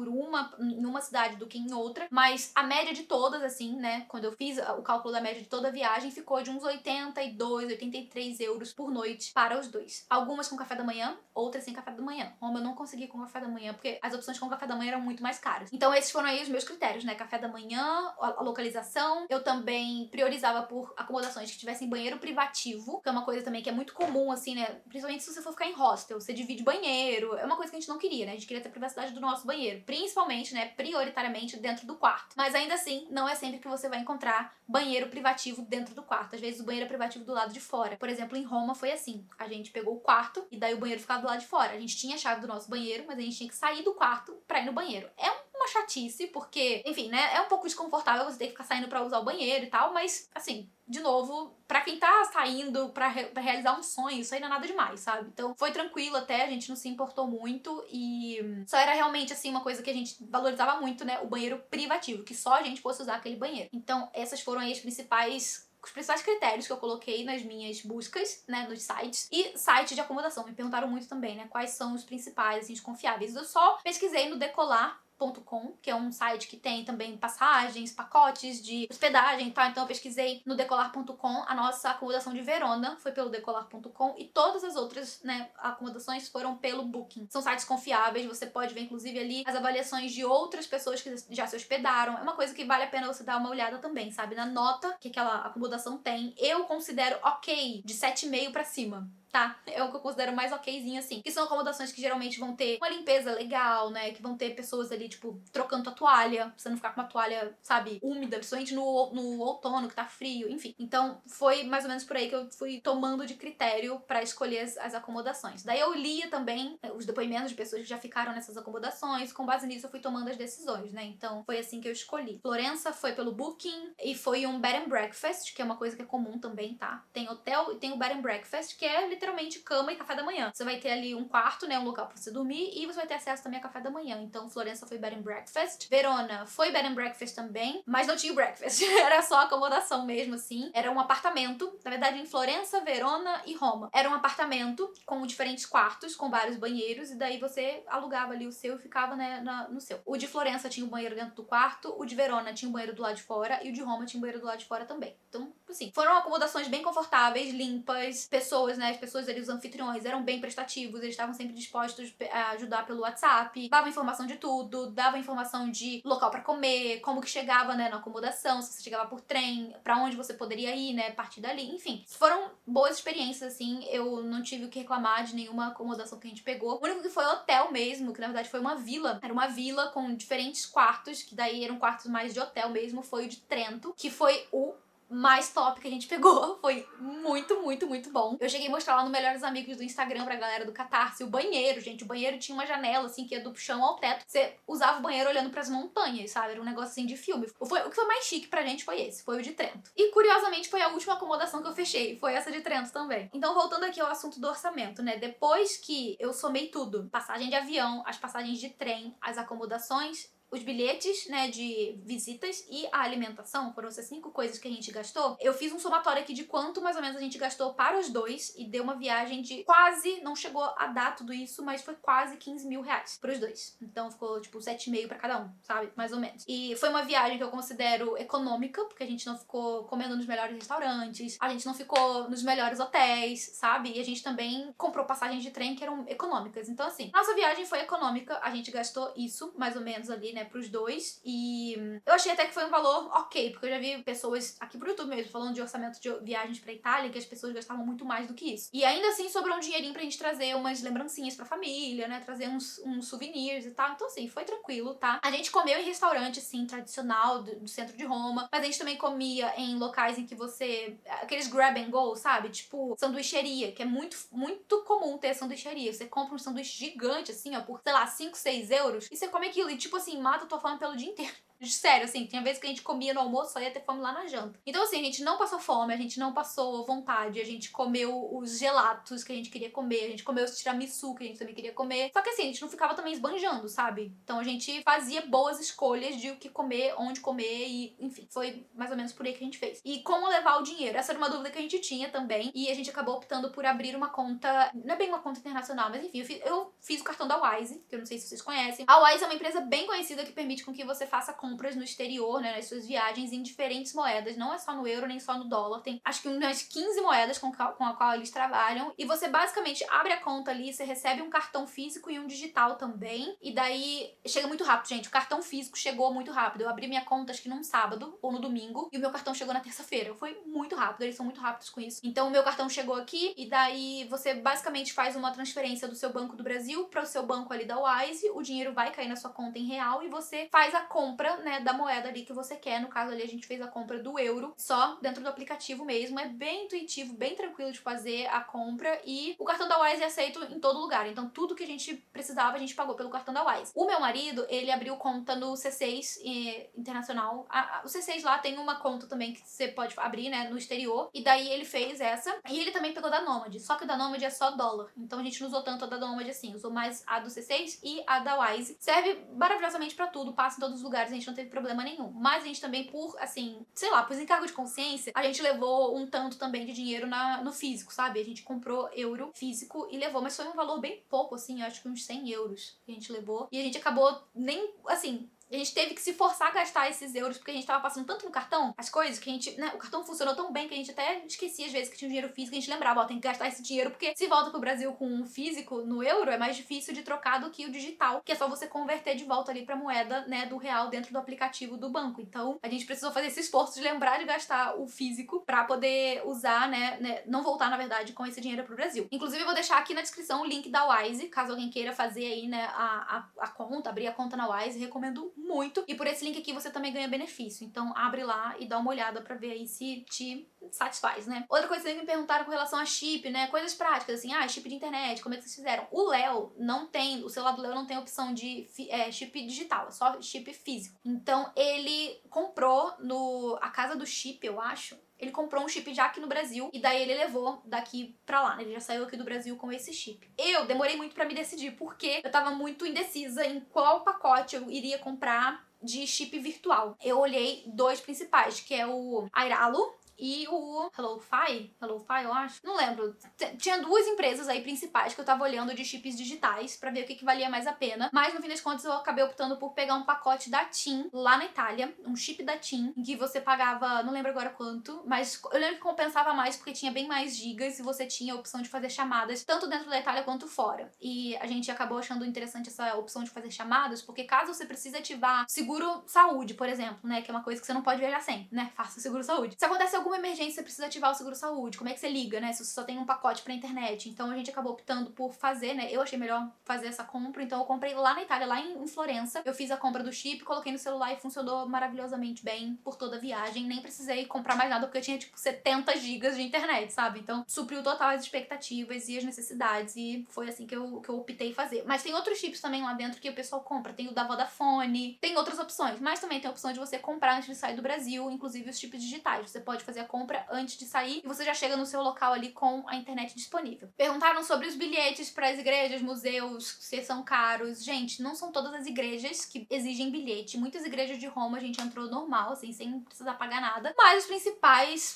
em uma cidade do que em outra. Mas a média de todas, assim, né? Quando eu fiz o cálculo da média de toda a viagem, ficou de uns 82, 83 euros por noite para os dois. Algumas com café da manhã, manhã, outras sem café da manhã. Roma eu não consegui com café da manhã, porque as opções com café da manhã eram muito mais caras. Então esses foram aí os meus critérios, né? Café da manhã, a localização. Eu também priorizava por acomodações que tivessem banheiro privativo, que é uma coisa também que é muito comum, assim, né? Principalmente se você for ficar em hostel, você divide banheiro. É uma coisa que a gente não queria, né? A gente queria ter privacidade do nosso banheiro. Principalmente, né? Prioritariamente dentro do quarto. Mas ainda assim, não é sempre que você vai encontrar banheiro privativo dentro do quarto. Às vezes o banheiro é privativo do lado de fora. Por exemplo, em Roma foi assim. A gente pegou o quarto e daí o banheiro ficava do lado de fora. A gente tinha a chave do nosso banheiro, mas a gente tinha que sair do quarto pra ir no banheiro. É uma chatice, porque, enfim, né? É um pouco desconfortável você ter que ficar saindo pra usar o banheiro e tal, mas, assim, de novo, pra quem tá saindo pra realizar um sonho, isso aí não é nada demais, sabe? Então foi tranquilo até, a gente não se importou muito e só era realmente, assim, uma coisa que a gente valorizava muito, né? O banheiro privativo, que só a gente fosse usar aquele banheiro. Então essas foram aí os principais critérios que eu coloquei nas minhas buscas, né, nos sites. E site de acomodação, me perguntaram muito também, né, quais são os principais, assim, os confiáveis. Eu só pesquisei no Decolar.com, que é um site que tem também passagens, pacotes de hospedagem e tal, então eu pesquisei no Decolar.com, a nossa acomodação de Verona foi pelo Decolar.com e todas as outras, né, acomodações foram pelo Booking. São sites confiáveis, você pode ver inclusive ali as avaliações de outras pessoas que já se hospedaram, é uma coisa que vale a pena você dar uma olhada também, sabe, na nota que aquela acomodação tem, eu considero ok, de 7,5 pra cima. Tá? É o que eu considero mais okzinho, assim. Que são acomodações que geralmente vão ter uma limpeza legal, né? Que vão ter pessoas ali, tipo, trocando tua toalha, pra você não ficar com uma toalha, sabe, úmida, principalmente no outono, que tá frio, enfim. Então, foi mais ou menos por aí que eu fui tomando de critério pra escolher as acomodações. Daí eu lia também os depoimentos de pessoas que já ficaram nessas acomodações, com base nisso eu fui tomando as decisões, né? Então, foi assim que eu escolhi. Florença foi pelo Booking e foi um bed and breakfast, que é uma coisa que é comum também, tá? Tem hotel e tem o bed and breakfast, que é literalmente cama e café da manhã. Você vai ter ali um quarto, né, um local pra você dormir e você vai ter acesso também a café da manhã. Então, Florença foi bed and breakfast. Verona foi bed and breakfast também, mas não tinha breakfast. Era só acomodação mesmo, assim. Era um apartamento. Na verdade, em Florença, Verona e Roma. Era um apartamento com diferentes quartos, com vários banheiros, e daí você alugava ali o seu e ficava, né, no seu. O de Florença tinha um banheiro dentro do quarto, o de Verona tinha um banheiro do lado de fora e o de Roma tinha um banheiro do lado de fora também. Então, assim, foram acomodações bem confortáveis, limpas, pessoas, né, as pessoas ali, os anfitriões, eram bem prestativos, eles estavam sempre dispostos a ajudar pelo WhatsApp, davam informação de tudo, davam informação de local pra comer, como que chegava, né, na acomodação, se você chegava por trem, pra onde você poderia ir, né, a partir dali, enfim. Foram boas experiências, assim, eu não tive o que reclamar de nenhuma acomodação que a gente pegou. O único que foi hotel mesmo, que na verdade foi uma vila, era uma vila com diferentes quartos, que daí eram quartos mais de hotel mesmo, foi o de Trento, que foi o mais top que a gente pegou. Foi muito, muito, muito bom. Eu cheguei a mostrar lá no Melhores Amigos do Instagram pra galera do Catarse o banheiro, gente. O banheiro tinha uma janela, assim, que ia do chão ao teto. Você usava o banheiro olhando pras montanhas, sabe? Era um negócio, assim, de filme. O que foi mais chique pra gente foi esse, foi o de Trento. E, curiosamente, foi a última acomodação que eu fechei. Foi essa de Trento também. Então, voltando aqui ao assunto do orçamento, né? Depois que eu somei tudo, passagem de avião, as passagens de trem, as acomodações, os bilhetes, né, de visitas e a alimentação, foram essas 5 coisas que a gente gastou. Eu fiz um somatório aqui de quanto mais ou menos a gente gastou para os dois e deu uma viagem de quase, não chegou a dar tudo isso, mas foi quase 15 mil reais pros dois. Então ficou tipo 7,5 pra cada um, sabe? Mais ou menos. E foi uma viagem que eu considero econômica, porque a gente não ficou comendo nos melhores restaurantes, a gente não ficou nos melhores hotéis, sabe? E a gente também comprou passagens de trem que eram econômicas. Então assim, nossa viagem foi econômica, a gente gastou isso, mais ou menos ali, né, pros dois, e eu achei até que foi um valor ok, porque eu já vi pessoas aqui pro YouTube mesmo falando de orçamento de viagens pra Itália, que as pessoas gastavam muito mais do que isso. E ainda assim sobrou um dinheirinho pra gente trazer umas lembrancinhas pra família, né, trazer uns souvenirs e tal, então assim, foi tranquilo, tá? A gente comeu em restaurante, assim, tradicional do centro de Roma, mas a gente também comia em locais em que você, aqueles grab and go, sabe? Tipo, sanduicheria, que é muito, muito comum ter sanduicheria. Você compra um sanduíche gigante, assim, ó, por, sei lá, 5, 6 euros, e você come aquilo, e tipo assim, mata a tua fome pelo dia inteiro. Sério, assim, tinha vezes que a gente comia no almoço, só ia ter fome lá na janta. Então, assim, a gente não passou fome, a gente não passou vontade, a gente comeu os gelatos que a gente queria comer, a gente comeu os tiramisu que a gente também queria comer. Só que assim, a gente não ficava também esbanjando, sabe? Então a gente fazia boas escolhas de o que comer, onde comer e, enfim, foi mais ou menos por aí que a gente fez. E como levar o dinheiro? Essa era uma dúvida que a gente tinha também, e a gente acabou optando por abrir uma conta, não é bem uma conta internacional, mas enfim, eu fiz o cartão da Wise, que eu não sei se vocês conhecem. A Wise é uma empresa bem conhecida que permite com que você faça contas compras no exterior, né, nas suas viagens em diferentes moedas, não é só no euro nem só no dólar, tem acho que umas 15 moedas com a qual eles trabalham, e você basicamente abre a conta ali, você recebe um cartão físico e um digital também, e daí chega muito rápido, gente, o cartão físico chegou muito rápido, eu abri minha conta acho que num sábado ou no domingo, e o meu cartão chegou na terça-feira, foi muito rápido, eles são muito rápidos com isso. Então o meu cartão chegou aqui, e daí você basicamente faz uma transferência do seu Banco do Brasil para o seu banco ali da Wise, o dinheiro vai cair na sua conta em real e você faz a compra, né, da moeda ali que você quer. No caso ali a gente fez a compra do euro, só dentro do aplicativo mesmo. É bem intuitivo, bem tranquilo de fazer a compra e o cartão da Wise é aceito em todo lugar. Então tudo que a gente precisava a gente pagou pelo cartão da Wise. O meu marido, ele abriu conta no C6 Internacional. O C6 lá tem uma conta também que você pode abrir, né, no exterior. E daí ele fez essa. E ele também pegou da Nomad. Só que o da Nomad é só dólar. Então a gente não usou tanto a da Nomad assim. Usou mais a do C6 e a da Wise. Serve maravilhosamente pra tudo. Passa em todos os lugares. A gente não teve problema nenhum. Mas a gente também, por, assim, sei lá, por encargo de consciência, a gente levou um tanto também de dinheiro no físico, sabe? A gente comprou euro físico e levou. Mas foi um valor bem pouco, assim. Eu acho que uns 100 euros que a gente levou. E a gente acabou nem, assim... A gente teve que se forçar a gastar esses euros porque a gente tava passando tanto no cartão, as coisas, que a gente, né, o cartão funcionou tão bem que a gente até esquecia às vezes que tinha um dinheiro físico, a gente lembrava, ó, tem que gastar esse dinheiro porque se volta pro Brasil com um físico no euro, é mais difícil de trocar do que o digital, que é só você converter de volta ali pra moeda, né, do real dentro do aplicativo do banco. Então, a gente precisou fazer esse esforço de lembrar de gastar o físico pra poder usar, né, não voltar, na verdade, com esse dinheiro pro Brasil. Inclusive, eu vou deixar aqui na descrição o link da Wise, caso alguém queira fazer aí, né, a conta, abrir a conta na Wise, recomendo muito. E por esse link aqui você também ganha benefício. Então abre lá e dá uma olhada pra ver aí se te satisfaz, né? Outra coisa que me perguntaram com relação a chip, né? Coisas práticas, assim, chip de internet, como é que vocês fizeram? O Léo não tem, o celular do Léo não tem opção de chip digital, é só chip físico. Então ele comprou a casa do chip, eu acho. Ele comprou um chip já aqui no Brasil e daí ele levou daqui pra lá, né? Ele já saiu aqui do Brasil com esse chip. Eu demorei muito pra me decidir, porque eu tava muito indecisa em qual pacote eu iria comprar de chip virtual. Eu olhei dois principais, que é o Airalo e o HelloFi, eu acho. Não lembro. Tinha duas empresas aí principais que eu tava olhando de chips digitais pra ver o que valia mais a pena. Mas no fim das contas eu acabei optando por pegar um pacote da TIM lá na Itália, um chip da TIM, em que você pagava, não lembro agora quanto, mas eu lembro que compensava mais porque tinha bem mais gigas e você tinha a opção de fazer chamadas tanto dentro da Itália quanto fora. E a gente acabou achando interessante essa opção de fazer chamadas, porque caso você precise ativar seguro saúde, por exemplo, né, que é uma coisa que você não pode viajar sem, né, faça o seguro saúde. Se acontece alguma emergência, você precisa ativar o seguro saúde, como é que você liga, né, se você só tem um pacote pra internet? Então a gente acabou optando por fazer, né, eu achei melhor fazer essa compra, então eu comprei lá na Itália, lá em Florença, eu fiz a compra do chip, coloquei no celular e funcionou maravilhosamente bem por toda a viagem, nem precisei comprar mais nada porque eu tinha tipo 70 gigas de internet, sabe? Então supriu total as expectativas e as necessidades e foi assim que eu optei fazer. Mas tem outros chips também lá dentro que o pessoal compra, tem o da Vodafone, tem outras opções, mas também tem a opção de você comprar antes de sair do Brasil, inclusive os chips digitais, você pode fazer a compra antes de sair e você já chega no seu local ali com a internet disponível. Perguntaram sobre os bilhetes para as igrejas, museus, se são caros. Gente, não são todas as igrejas que exigem bilhete. Muitas igrejas de Roma a gente entrou normal, assim, sem precisar pagar nada. Mas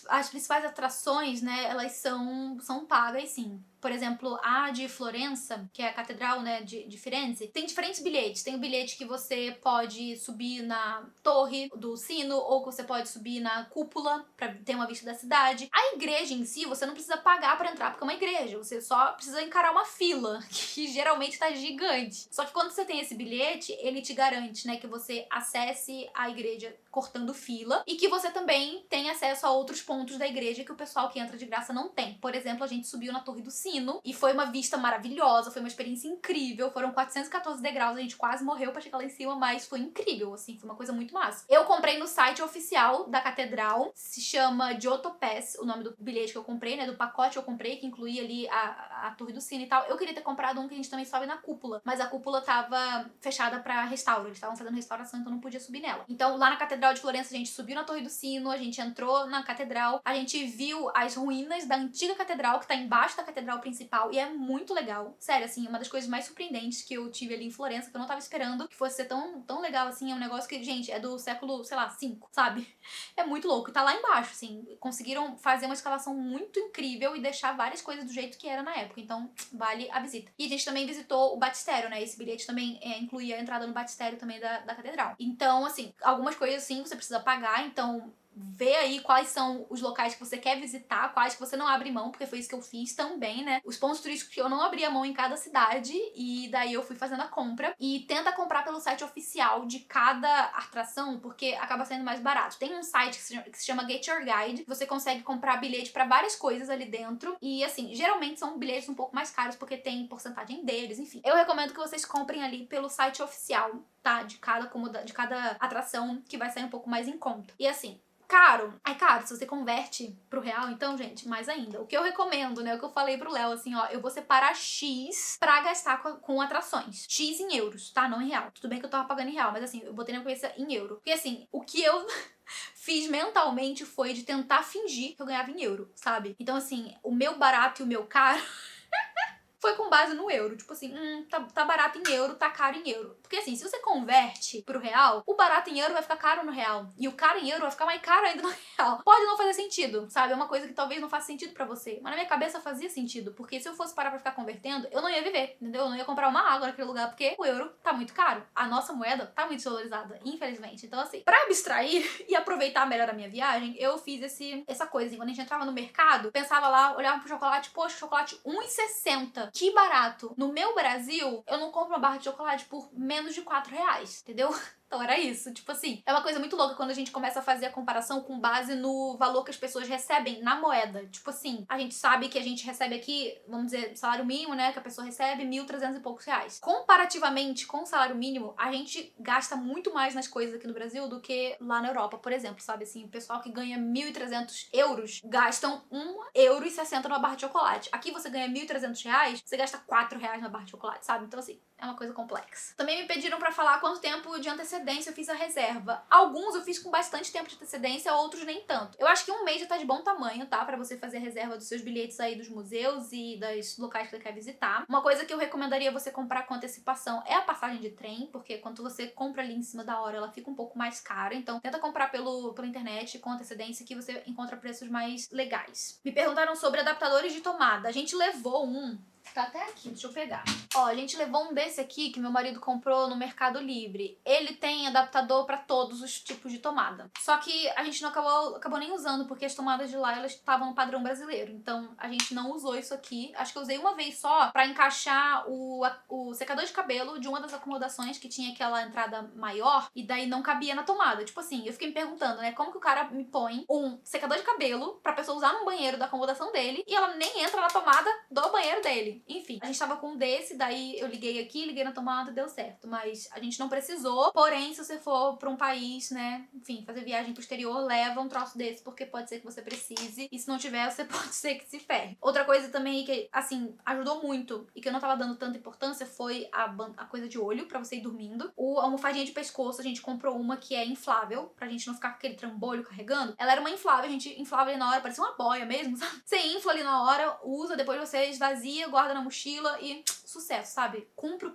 as principais atrações, né, elas são pagas sim. Por exemplo, a de Florença, que é a catedral, né, de Firenze, tem diferentes bilhetes. Tem o bilhete que você pode subir na torre do sino, ou que você pode subir na cúpula pra ter uma vista da cidade. A igreja em si, você não precisa pagar pra entrar, porque é uma igreja. Você só precisa encarar uma fila, que geralmente tá gigante. Só que quando você tem esse bilhete, ele te garante, né, que você acesse a igreja cortando fila e que você também tem acesso a outros pontos da igreja que o pessoal que entra de graça não tem. Por exemplo, a gente subiu na torre do sino e foi uma vista maravilhosa, foi uma experiência incrível, foram 414 degraus, a gente quase morreu pra chegar lá em cima, mas foi incrível, assim, foi uma coisa muito massa. Eu comprei no site oficial da catedral, se chama Giotto Pass, o nome do bilhete que eu comprei, né, do pacote que eu comprei, que incluía ali a torre do sino e tal. Eu queria ter comprado um que a gente também sobe na cúpula, mas a cúpula tava fechada pra restauro, eles estavam fazendo restauração, então não podia subir nela. Então lá na catedral de Florença a gente subiu na torre do sino, a gente entrou na catedral, a gente viu as ruínas da antiga catedral que tá embaixo da catedral catedral principal e é muito legal. Sério, assim, uma das coisas mais surpreendentes que eu tive ali em Florença, que eu não tava esperando que fosse ser tão legal assim. É um negócio que, gente, é do século, sei lá, 5, sabe? É muito louco. E tá lá embaixo, assim. Conseguiram fazer uma escalação muito incrível e deixar várias coisas do jeito que era na época. Então, vale a visita. E a gente também visitou o batistério, né? Esse bilhete também incluía a entrada no batistério também da catedral. Então, assim, algumas coisas, sim, você precisa pagar. Então, vê aí quais são os locais que você quer visitar, quais que você não abre mão, porque foi isso que eu fiz também, né? Os pontos turísticos que eu não abria mão em cada cidade, e daí eu fui fazendo a compra. E tenta comprar pelo site oficial de cada atração, porque acaba sendo mais barato. Tem um site que se chama Get Your Guide, você consegue comprar bilhete pra várias coisas ali dentro, e assim, geralmente são bilhetes um pouco mais caros, porque tem porcentagem deles, enfim. Eu recomendo que vocês comprem ali pelo site oficial, tá? De cada atração, que vai sair um pouco mais em conta. E assim, caro. É caro, se você converte pro real, então, gente, mais ainda. O que eu recomendo, né, o que eu falei pro Léo, assim, ó, eu vou separar X pra gastar com atrações. X em euros, tá? Não em real. Tudo bem que eu tava pagando em real, mas assim, eu botei na minha cabeça em euro. Porque assim, o que eu fiz mentalmente foi de tentar fingir que eu ganhava em euro, sabe? Então, assim, o meu barato e o meu caro foi com base no euro. Tipo assim, tá barato em euro, tá caro em euro. Porque assim, se você converte pro real, o barato em euro vai ficar caro no real. E o caro em euro vai ficar mais caro ainda no real. Pode não fazer sentido, sabe? É uma coisa que talvez não faça sentido pra você. Mas na minha cabeça fazia sentido. Porque se eu fosse parar pra ficar convertendo, eu não ia viver, entendeu? Eu não ia comprar uma água naquele lugar, porque o euro tá muito caro. A nossa moeda tá muito desvalorizada, infelizmente. Então assim, pra abstrair e aproveitar melhor a minha viagem, eu fiz essa coisa. Assim, quando a gente entrava no mercado, pensava lá, olhava pro chocolate, poxa, chocolate 1,60. Que barato. No meu Brasil, eu não compro uma barra de chocolate por menos de 4 reais, entendeu? Então era isso, tipo assim, é uma coisa muito louca quando a gente começa a fazer a comparação com base no valor que as pessoas recebem na moeda. Tipo assim, a gente sabe que a gente recebe aqui, vamos dizer, salário mínimo, né, que a pessoa recebe 1.300 e poucos reais. Comparativamente com o salário mínimo, a gente gasta muito mais nas coisas aqui no Brasil do que lá na Europa, por exemplo, sabe assim, o pessoal que ganha 1.300 euros gastam 1,60 € numa barra de chocolate. Aqui você ganha 1.300 reais, você gasta 4 reais na barra de chocolate, sabe? Então assim, é uma coisa complexa. Também me pediram pra falar quanto tempo de antecedência eu fiz a reserva. Alguns eu fiz com bastante tempo de antecedência, outros nem tanto. Eu acho que um mês já tá de bom tamanho, tá? Pra você fazer a reserva dos seus bilhetes aí dos museus e dos locais que você quer visitar. Uma coisa que eu recomendaria você comprar com antecipação é a passagem de trem, porque quando você compra ali em cima da hora, ela fica um pouco mais cara. Então tenta comprar pela internet com antecedência, que você encontra preços mais legais. Me perguntaram sobre adaptadores de tomada. A gente levou um. Tá até aqui, deixa eu pegar. Ó, a gente levou um desse aqui que meu marido comprou no Mercado Livre. Ele tem adaptador pra todos os tipos de tomada. Só que a gente não acabou nem usando, porque as tomadas de lá, elas estavam no padrão brasileiro. Então, a gente não usou isso aqui. Acho que eu usei uma vez só pra encaixar o secador de cabelo de uma das acomodações que tinha aquela entrada maior e daí não cabia na tomada. Tipo assim, eu fiquei me perguntando, né, como que o cara me põe um secador de cabelo pra pessoa usar no banheiro da acomodação dele e ela nem entra na tomada do banheiro dele. Enfim, a gente tava com um desse, daí eu liguei aqui, liguei na tomada e deu certo. Mas a gente não precisou. Porém, se você for pra um país, né, enfim, fazer viagem pro exterior, leva um troço desse, porque pode ser que você precise. E se não tiver, você pode ser que se ferre. Outra coisa também que, assim, ajudou muito e que eu não tava dando tanta importância foi a coisa de olho pra você ir dormindo. A almofadinha de pescoço, a gente comprou uma que é inflável, pra gente não ficar com aquele trambolho carregando. Ela era uma inflável, a gente inflava ali na hora, parecia uma boia mesmo, sabe? Você infla ali na hora, usa, depois você esvazia, guarda na mochila e sucesso, sabe? Cumpre o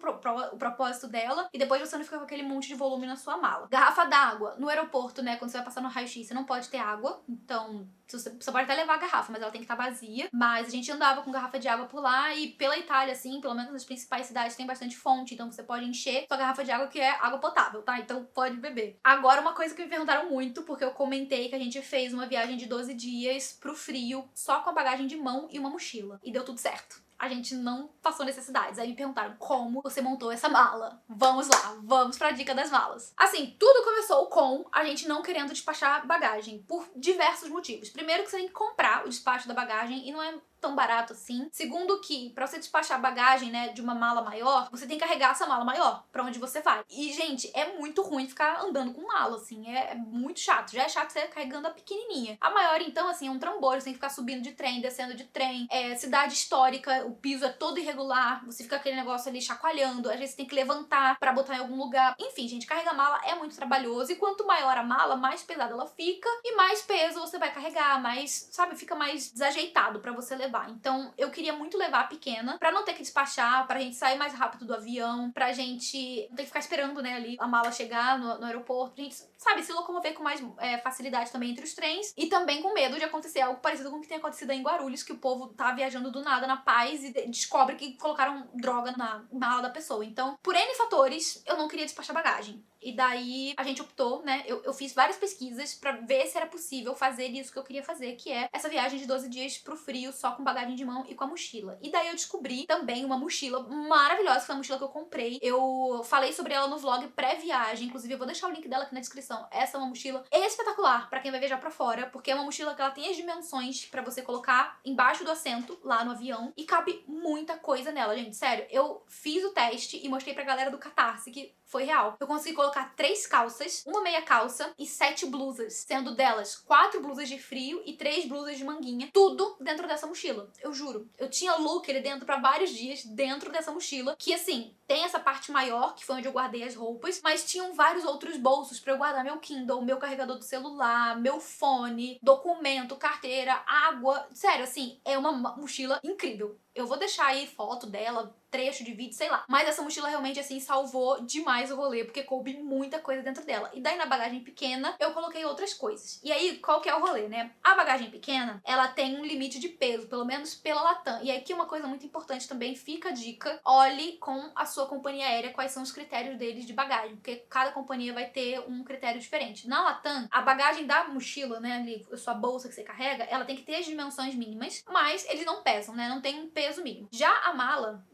propósito dela e depois você não fica com aquele monte de volume na sua mala. Garrafa d'água. No aeroporto, né, quando você vai passar no raio-x, você não pode ter água, então você pode até levar a garrafa, mas ela tem que estar vazia. Mas a gente andava com garrafa de água por lá e pela Itália, assim, pelo menos nas principais cidades tem bastante fonte, então você pode encher sua garrafa de água, que é água potável, tá? Então pode beber. Agora, uma coisa que me perguntaram muito, porque eu comentei que a gente fez uma viagem de 12 dias pro frio, só com a bagagem de mão e uma mochila. E deu tudo certo. A gente não passou necessidades. Aí me perguntaram como você montou essa mala. Vamos lá, vamos pra dica das malas. Assim, tudo começou com a gente não querendo despachar bagagem, por diversos motivos. Primeiro que você tem que comprar o despacho da bagagem e não é tão barato assim. Segundo que, pra você despachar a bagagem, né, de uma mala maior, você tem que carregar essa mala maior pra onde você vai. E, gente, é muito ruim ficar andando com mala, assim, é muito chato. Já é chato você carregando a pequenininha. A maior, então, assim, é um trambolho, você tem que ficar subindo de trem, descendo de trem. É cidade histórica, o piso é todo irregular, você fica aquele negócio ali chacoalhando, às vezes você tem que levantar pra botar em algum lugar. Enfim, gente, carregar mala é muito trabalhoso e quanto maior a mala, mais pesada ela fica e mais peso você vai carregar, mais, sabe, fica mais desajeitado pra você levar. levar. Então, eu queria muito levar a pequena pra não ter que despachar, pra gente sair mais rápido do avião, pra gente não ter que ficar esperando, né, ali a mala chegar no aeroporto, pra gente, sabe, se locomover com mais facilidade também entre os trens e também com medo de acontecer algo parecido com o que tem acontecido aí em Guarulhos, que o povo tá viajando do nada na paz e descobre que colocaram droga na mala da pessoa. Então, por N fatores, eu não queria despachar bagagem. E daí a gente optou, né? Eu fiz várias pesquisas pra ver se era possível fazer isso que eu queria fazer, que é essa viagem de 12 dias pro frio, só com bagagem de mão e com a mochila. E daí eu descobri também uma mochila maravilhosa, que foi a mochila que eu comprei. Eu falei sobre ela no vlog pré-viagem, inclusive eu vou deixar o link dela aqui na descrição. Essa é uma mochila espetacular pra quem vai viajar pra fora, porque é uma mochila que ela tem as dimensões pra você colocar embaixo do assento, lá no avião, e cabe muita coisa nela, gente. Sério, eu fiz o teste e mostrei pra galera do Catarse que foi real. Eu consegui colocar 3 calças, uma meia calça e 7 blusas, sendo delas 4 blusas de frio e 3 blusas de manguinha, tudo dentro dessa mochila. Eu juro. Eu tinha look ali dentro pra vários dias, dentro dessa mochila, que assim, tem essa parte maior, que foi onde eu guardei as roupas, mas tinham vários outros bolsos pra eu guardar meu Kindle, meu carregador do celular, meu fone, documento, carteira, água. Sério, assim, é uma mochila incrível. Eu vou deixar aí foto dela, trecho de vídeo, sei lá. Mas essa mochila realmente, assim, salvou demais o rolê, porque coube muita coisa dentro dela. E daí na bagagem pequena, eu coloquei outras coisas. E aí, qual que é o rolê, né? A bagagem pequena, ela tem um limite de peso, pelo menos pela Latam. E aqui uma coisa muito importante também, fica a dica, olhe com a sua companhia aérea quais são os critérios deles de bagagem, porque cada companhia vai ter um critério diferente. Na Latam, a bagagem da mochila, né, ali, a sua bolsa que você carrega, ela tem que ter as dimensões mínimas, mas eles não pesam, né? Não tem um peso mínimo. Já a mala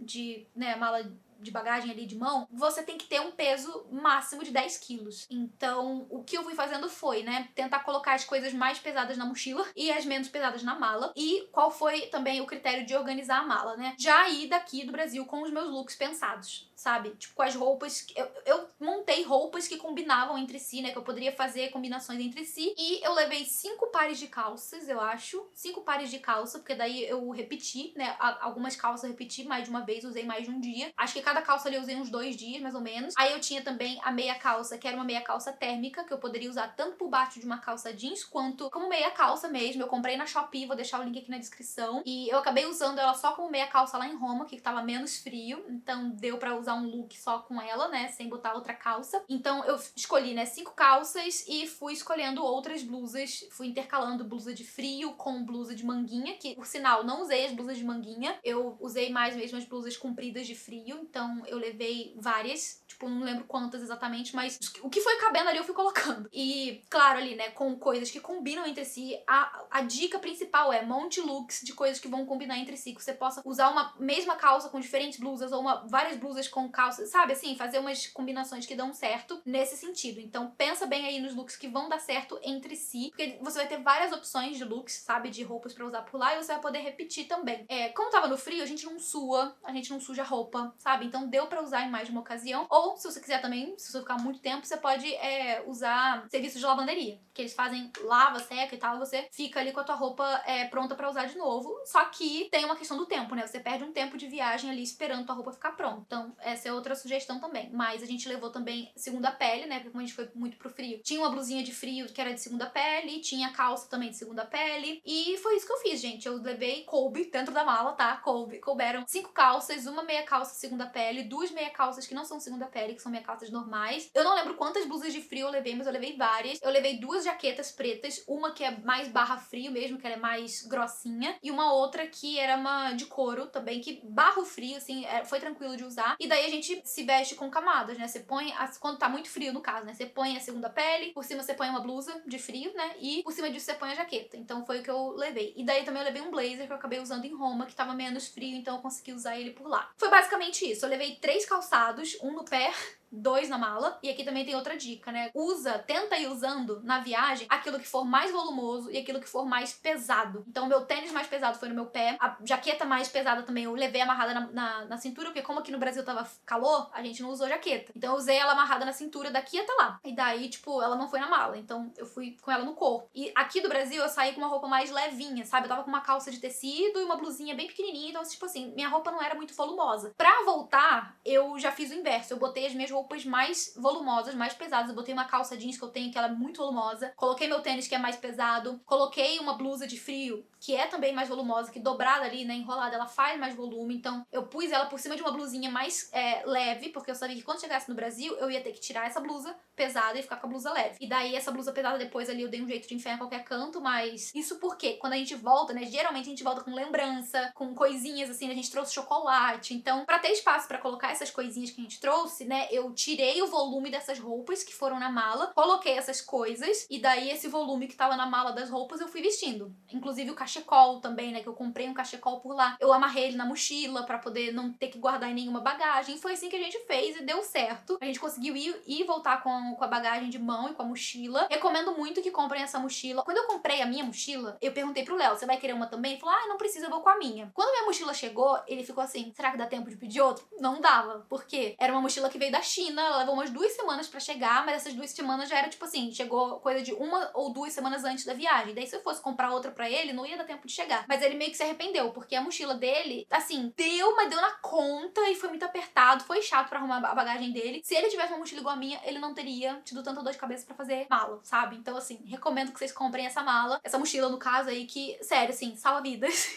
de bagagem ali de mão, você tem que ter um peso máximo de 10 quilos. Então, o que eu fui fazendo foi, né, tentar colocar as coisas mais pesadas na mochila e as menos pesadas na mala. E qual foi também o critério de organizar a mala, né? Já ir daqui do Brasil com os meus looks pensados, sabe? Tipo, com as roupas... Eu montei roupas que combinavam entre si, né? Que eu poderia fazer combinações entre si. E eu levei 5 pares de calças, eu acho. 5 pares de calça, porque daí eu repeti, né? Algumas calças eu repeti mais de uma vez, usei mais de um dia. Acho que cada calça ali eu usei uns 2 dias, mais ou menos. Aí eu tinha também a meia calça, que era uma meia calça térmica, que eu poderia usar tanto por baixo de uma calça jeans, quanto como meia calça mesmo. Eu comprei na Shopee, vou deixar o link aqui na descrição. E eu acabei usando ela só como meia calça lá em Roma, que tava menos frio. Então deu pra usar um look só com ela, né, sem botar outra calça. Então eu escolhi, né, 5 calças e fui escolhendo outras blusas. Fui intercalando blusa de frio com blusa de manguinha, que por sinal não usei as blusas de manguinha. Eu usei mais mesmo as blusas compridas de frio. Então eu levei várias, tipo, não lembro quantas exatamente, mas o que foi cabendo ali eu fui colocando. E, claro, ali, né, com coisas que combinam entre si, a dica principal é monte looks de coisas que vão combinar entre si, que você possa usar uma mesma calça com diferentes blusas, ou várias blusas com calças, sabe, assim, fazer umas combinações que dão certo nesse sentido. Então, pensa bem aí nos looks que vão dar certo entre si, porque você vai ter várias opções de looks, sabe, de roupas pra usar por lá, e você vai poder repetir também. Como tava no frio, a gente não suja roupa, sabe? Então deu pra usar em mais de uma ocasião. Ou, se você quiser também, se você ficar muito tempo, você pode usar serviço de lavanderia, que eles fazem lava, seca e tal, você fica ali com a tua roupa pronta pra usar de novo. Só que tem uma questão do tempo, né? Você perde um tempo de viagem ali esperando tua roupa ficar pronta. Então, essa é outra sugestão também. Mas a gente levou também segunda pele, né? Porque como a gente foi muito pro frio, tinha uma blusinha de frio que era de segunda pele, tinha calça também de segunda pele. E foi isso que eu fiz, gente. Eu levei, coube dentro da mala, tá? Couberam 5 calças, uma meia calça segunda pele, 2 meia calças que não são segunda pele, que são meia calças normais. Eu não lembro quantas blusas de frio eu levei, mas eu levei várias. Eu levei 2 jaquetas pretas, uma que é mais barra frio mesmo, que ela é mais grossinha, e uma outra que era uma de couro também, que barra o frio, assim, foi tranquilo de usar. E daí a gente se veste com camadas, né? Você põe, quando tá muito frio no caso, né? Você põe a segunda pele, por cima você põe uma blusa de frio, né? E por cima disso você põe a jaqueta. Então foi o que eu levei. E daí também eu levei um blazer que eu acabei usando em Roma, que tava menos frio, então eu consegui usar ele por lá. Foi basicamente isso. Eu levei 3 calçados, um no pé, 2 na mala. E aqui também tem outra dica, né? Tenta ir usando na viagem aquilo que for mais volumoso e aquilo que for mais pesado. Então o meu tênis mais pesado foi no meu pé, a jaqueta mais pesada também eu levei amarrada na cintura, porque como aqui no Brasil tava calor, a gente não usou jaqueta. Então eu usei ela amarrada na cintura daqui até lá. E daí, tipo, ela não foi na mala, então eu fui com ela no corpo. E aqui do Brasil eu saí com uma roupa mais levinha, sabe? Eu tava com uma calça de tecido e uma blusinha bem pequenininha, então tipo assim, minha roupa não era muito volumosa. Pra voltar, eu já fiz o inverso. Eu botei as minhas roupas mais volumosas, mais pesadas. Eu botei uma calça jeans que eu tenho, que ela é muito volumosa. Coloquei meu tênis, que é mais pesado. Coloquei uma blusa de frio, que é também mais volumosa, que dobrada ali, né, enrolada, ela faz mais volume. Então, eu pus ela por cima de uma blusinha mais leve, porque eu sabia que quando chegasse no Brasil, eu ia ter que tirar essa blusa pesada e ficar com a blusa leve. E daí, essa blusa pesada, depois ali, eu dei um jeito de enfiar em qualquer canto, mas isso porque quando a gente volta, né, geralmente a gente volta com lembrança, com coisinhas, assim, a gente trouxe chocolate. Então, pra ter espaço pra colocar essas coisinhas que a gente trouxe, né, eu tirei o volume dessas roupas que foram na mala, coloquei essas coisas, e daí esse volume que tava na mala das roupas eu fui vestindo. Inclusive o cachecol também, né, que eu comprei um cachecol por lá. Eu amarrei ele na mochila pra poder não ter que guardar em nenhuma bagagem. Foi assim que a gente fez e deu certo. A gente conseguiu ir e voltar com a bagagem de mão e com a mochila. Recomendo muito que comprem essa mochila. Quando eu comprei a minha mochila, eu perguntei pro Léo, você vai querer uma também? Ele falou, não precisa, eu vou com a minha. Quando minha mochila chegou, ele ficou assim, será que dá tempo de pedir outro? Não dava, porque era uma mochila que veio da China, ela levou umas 2 semanas pra chegar, mas essas 2 semanas já era tipo assim, chegou coisa de 1 ou 2 semanas antes da viagem. Daí se eu fosse comprar outra pra ele, não ia dar tempo de chegar. Mas ele meio que se arrependeu, porque a mochila dele, assim, mas deu na conta e foi muito apertado, foi chato pra arrumar a bagagem dele. Se ele tivesse uma mochila igual a minha, ele não teria tido tanta dor de cabeça pra fazer mala, sabe? Então, assim, recomendo que vocês comprem essa mala, essa mochila, no caso aí, que, sério, assim, salva vidas.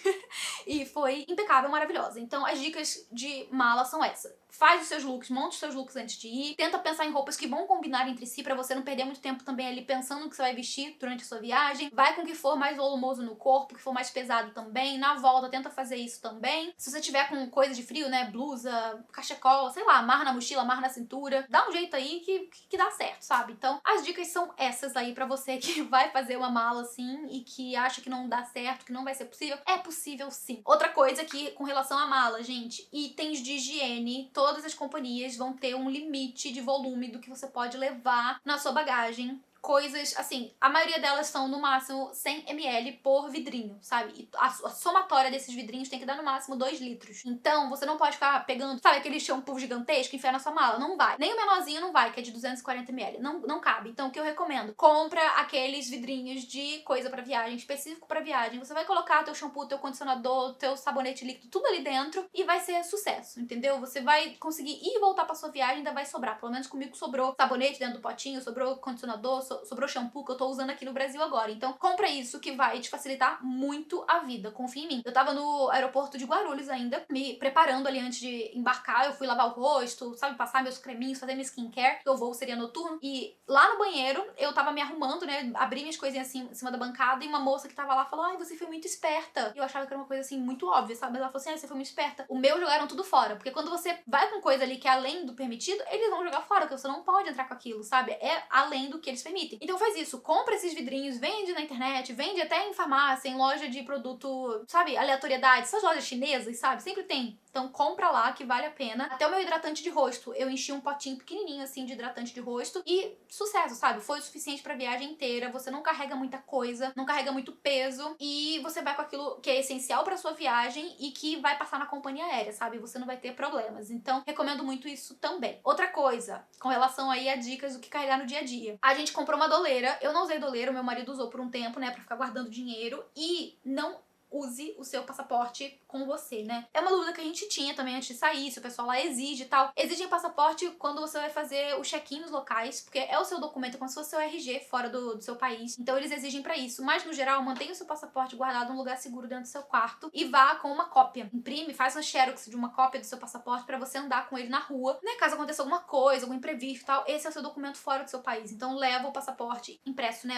E foi impecável, maravilhosa. Então, as dicas de mala são essas. Faz os seus looks, monta os seus looks antes de ir. Tenta pensar em roupas que vão combinar entre si pra você não perder muito tempo também ali pensando no que você vai vestir durante a sua viagem. Vai com o que for mais volumoso no corpo, que for mais pesado também. Na volta, tenta fazer isso também. Se você tiver com coisa de frio, né, blusa, cachecol, sei lá, amarra na mochila, amarra na cintura. Dá um jeito aí que dá certo, sabe? Então, as dicas são essas aí pra você que vai fazer uma mala assim e que acha que não dá certo, que não vai ser possível. É possível sim. Outra coisa que, com relação à mala, gente, itens de higiene, todas as companhias vão ter um limite de volume do que você pode levar na sua bagagem. Coisas, assim, a maioria delas são no máximo 100 ml por vidrinho, sabe? E a somatória desses vidrinhos tem que dar no máximo 2 litros. Então, você não pode ficar pegando, sabe, aquele shampoo gigantesco e enfiar na sua mala. Não vai. Nem o menorzinho não vai, que é de 240 ml. Não cabe. Então, o que eu recomendo? Compra aqueles vidrinhos de coisa pra viagem, específico pra viagem. Você vai colocar teu shampoo, teu condicionador, teu sabonete líquido, tudo ali dentro e vai ser sucesso, entendeu? Você vai conseguir ir e voltar pra sua viagem e ainda vai sobrar. Pelo menos comigo sobrou sabonete dentro do potinho, sobrou condicionador, sobrou shampoo que eu tô usando aqui no Brasil agora. Então, compra isso que vai te facilitar muito a vida. Confia em mim. Eu tava no aeroporto de Guarulhos ainda, me preparando ali antes de embarcar. Eu fui lavar o rosto, sabe, passar meus creminhos, fazer minha skincare, porque o voo seria noturno. E lá no banheiro, eu tava me arrumando, né, abri minhas coisinhas assim em cima da bancada e uma moça que tava lá falou, ai, você foi muito esperta. E eu achava que era uma coisa assim muito óbvia, sabe? Mas ela falou assim, ai, você foi muito esperta. O meu jogaram tudo fora, porque quando você vai com coisa ali que é além do permitido, eles vão jogar fora, porque você não pode entrar com aquilo, sabe? É além do que eles permitem. Então faz isso, compra esses vidrinhos, vende na internet, vende até em farmácia, em loja de produto, sabe, aleatoriedade, essas lojas chinesas, sabe? Sempre tem. Então compra lá que vale a pena. Até o meu hidratante de rosto, eu enchi um potinho pequenininho assim de hidratante de rosto e sucesso, sabe? Foi o suficiente pra viagem inteira, você não carrega muita coisa, não carrega muito peso e você vai com aquilo que é essencial pra sua viagem e que vai passar na companhia aérea, sabe? Você não vai ter problemas. Então recomendo muito isso também. Outra coisa, com relação aí a dicas do que carregar no dia a dia. A gente comprou uma doleira, eu não usei doleira, meu marido usou por um tempo, né, pra ficar guardando dinheiro e não use o seu passaporte com você, né? É uma dúvida que a gente tinha também antes de sair, se o pessoal lá exige e tal. Exigem passaporte quando você vai fazer o check-in nos locais, porque é o seu documento, é como se fosse o seu RG fora do seu país. Então eles exigem pra isso. Mas, no geral, mantenha o seu passaporte guardado em um lugar seguro dentro do seu quarto e vá com uma cópia. Imprime, faz uma xerox de uma cópia do seu passaporte pra você andar com ele na rua, né? Caso aconteça alguma coisa, algum imprevisto e tal, esse é o seu documento fora do seu país. Então leva o passaporte impresso, né?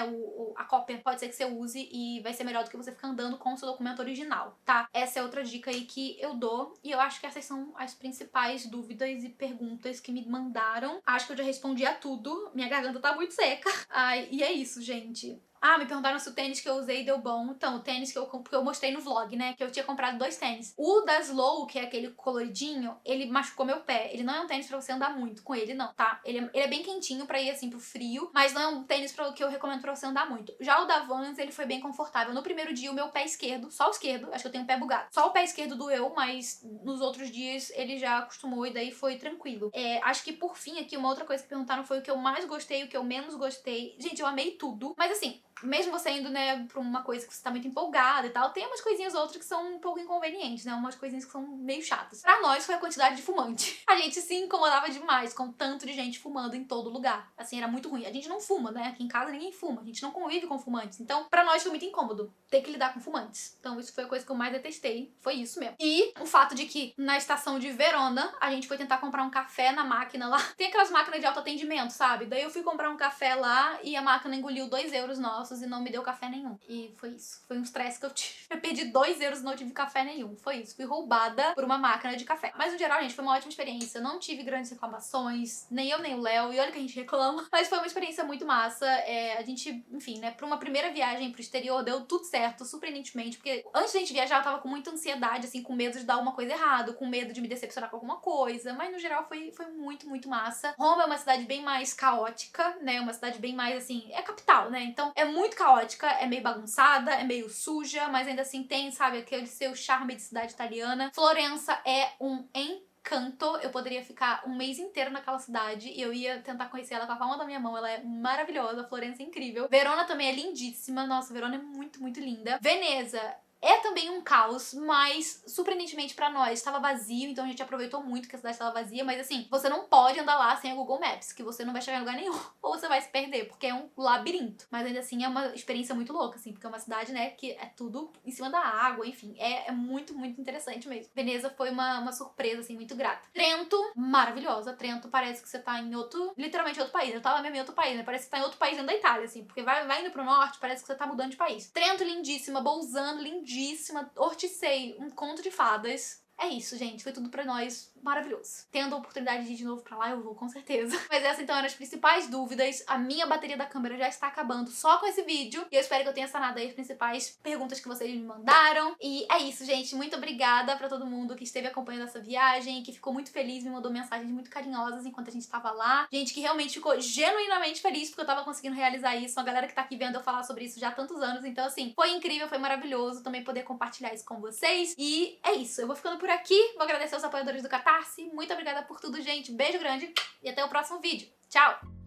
A cópia pode ser que você use e vai ser melhor do que você ficar andando com o seu documento original, tá? Essa é outra dica aí que eu dou e eu acho que essas são as principais dúvidas e perguntas que me mandaram. Acho que eu já respondi a tudo. Minha garganta tá muito seca. Ai, e é isso, gente. Ah, me perguntaram se o tênis que eu usei deu bom. Então, o tênis que porque eu mostrei no vlog, né? Que eu tinha comprado 2 tênis. O da Slow, que é aquele coloridinho, ele machucou meu pé. Ele não é um tênis pra você andar muito com ele, não, tá? Ele é bem quentinho pra ir, assim, pro frio. Mas não é um tênis que eu recomendo pra você andar muito. Já o da Vans, ele foi bem confortável. No primeiro dia, o meu pé esquerdo, só o esquerdo, acho que eu tenho um pé bugado. Só o pé esquerdo doeu, mas nos outros dias ele já acostumou e daí foi tranquilo. Acho que por fim aqui, uma outra coisa que perguntaram foi o que eu mais gostei e o que eu menos gostei. Gente, eu amei tudo. Mas assim, mesmo você indo, né, pra uma coisa que você tá muito empolgada e tal, tem umas coisinhas outras que são um pouco inconvenientes, né? Umas coisinhas que são meio chatas. Pra nós foi a quantidade de fumante. A gente se incomodava demais com o tanto de gente fumando em todo lugar. Assim, era muito ruim. A gente não fuma, né? Aqui em casa ninguém fuma. A gente não convive com fumantes. Então, pra nós foi muito incômodo ter que lidar com fumantes. Então, isso foi a coisa que eu mais detestei. Foi isso mesmo. E o fato de que na estação de Verona, a gente foi tentar comprar um café na máquina lá. Tem aquelas máquinas de autoatendimento, sabe? Daí eu fui comprar um café lá e a máquina engoliu 2 euros nossos e não me deu café nenhum. E foi isso. Foi um estresse que eu tive. Eu perdi 2 euros e não tive café nenhum. Foi isso. Fui roubada por uma máquina de café. Mas no geral, gente, foi uma ótima experiência. Eu não tive grandes reclamações. Nem eu, nem o Léo. E olha que a gente reclama. Mas foi uma experiência muito massa. A gente, enfim, né, pra uma primeira viagem pro exterior, deu tudo certo, surpreendentemente. Porque antes da gente viajar, eu tava com muita ansiedade, assim, com medo de dar uma coisa errada, com medo de me decepcionar com alguma coisa. Mas no geral foi muito, muito massa. Roma é uma cidade bem mais caótica, né? Uma cidade bem mais, assim, é capital, né? Então é muito caótica, é meio bagunçada, é meio suja, mas ainda assim tem, sabe, aquele seu charme de cidade italiana. Florença é um encanto. Eu poderia ficar um mês inteiro naquela cidade e eu ia tentar conhecer ela com a palma da minha mão. Ela é maravilhosa, Florença é incrível. Verona também é lindíssima. Nossa, Verona é muito, muito linda. Veneza é também um caos, mas surpreendentemente pra nós estava vazio, então a gente aproveitou muito que a cidade estava vazia, mas assim, você não pode andar lá sem o Google Maps, que você não vai chegar em lugar nenhum, ou você vai se perder, porque é um labirinto. Mas ainda assim é uma experiência muito louca, assim, porque é uma cidade, né, que é tudo em cima da água, enfim, é muito, muito interessante mesmo. Veneza foi uma surpresa, assim, muito grata. Trento, maravilhosa. Trento parece que você tá em outro, literalmente outro país. Eu tava mesmo em outro país, né, parece que você tá em outro país dentro da Itália, assim, porque vai indo pro norte, parece que você tá mudando de país. Trento, lindíssima. Bolzano, lindíssima. Orticei, um conto de fadas. É isso, gente. Foi tudo pra nós maravilhoso. Tendo a oportunidade de ir de novo pra lá, eu vou, com certeza. Mas essas então eram as principais dúvidas. A minha bateria da câmera já está acabando só com esse vídeo. E eu espero que eu tenha sanado aí as principais perguntas que vocês me mandaram. E é isso, gente. Muito obrigada pra todo mundo que esteve acompanhando essa viagem, que ficou muito feliz, me mandou mensagens muito carinhosas enquanto a gente tava lá. Gente que realmente ficou genuinamente feliz porque eu tava conseguindo realizar isso. A galera que tá aqui vendo eu falar sobre isso já há tantos anos. Então, assim, foi incrível, foi maravilhoso também poder compartilhar isso com vocês. E é isso. Eu vou ficando por aqui. Vou agradecer aos apoiadores do Catarse. Muito obrigada por tudo, gente. Beijo grande e até o próximo vídeo. Tchau!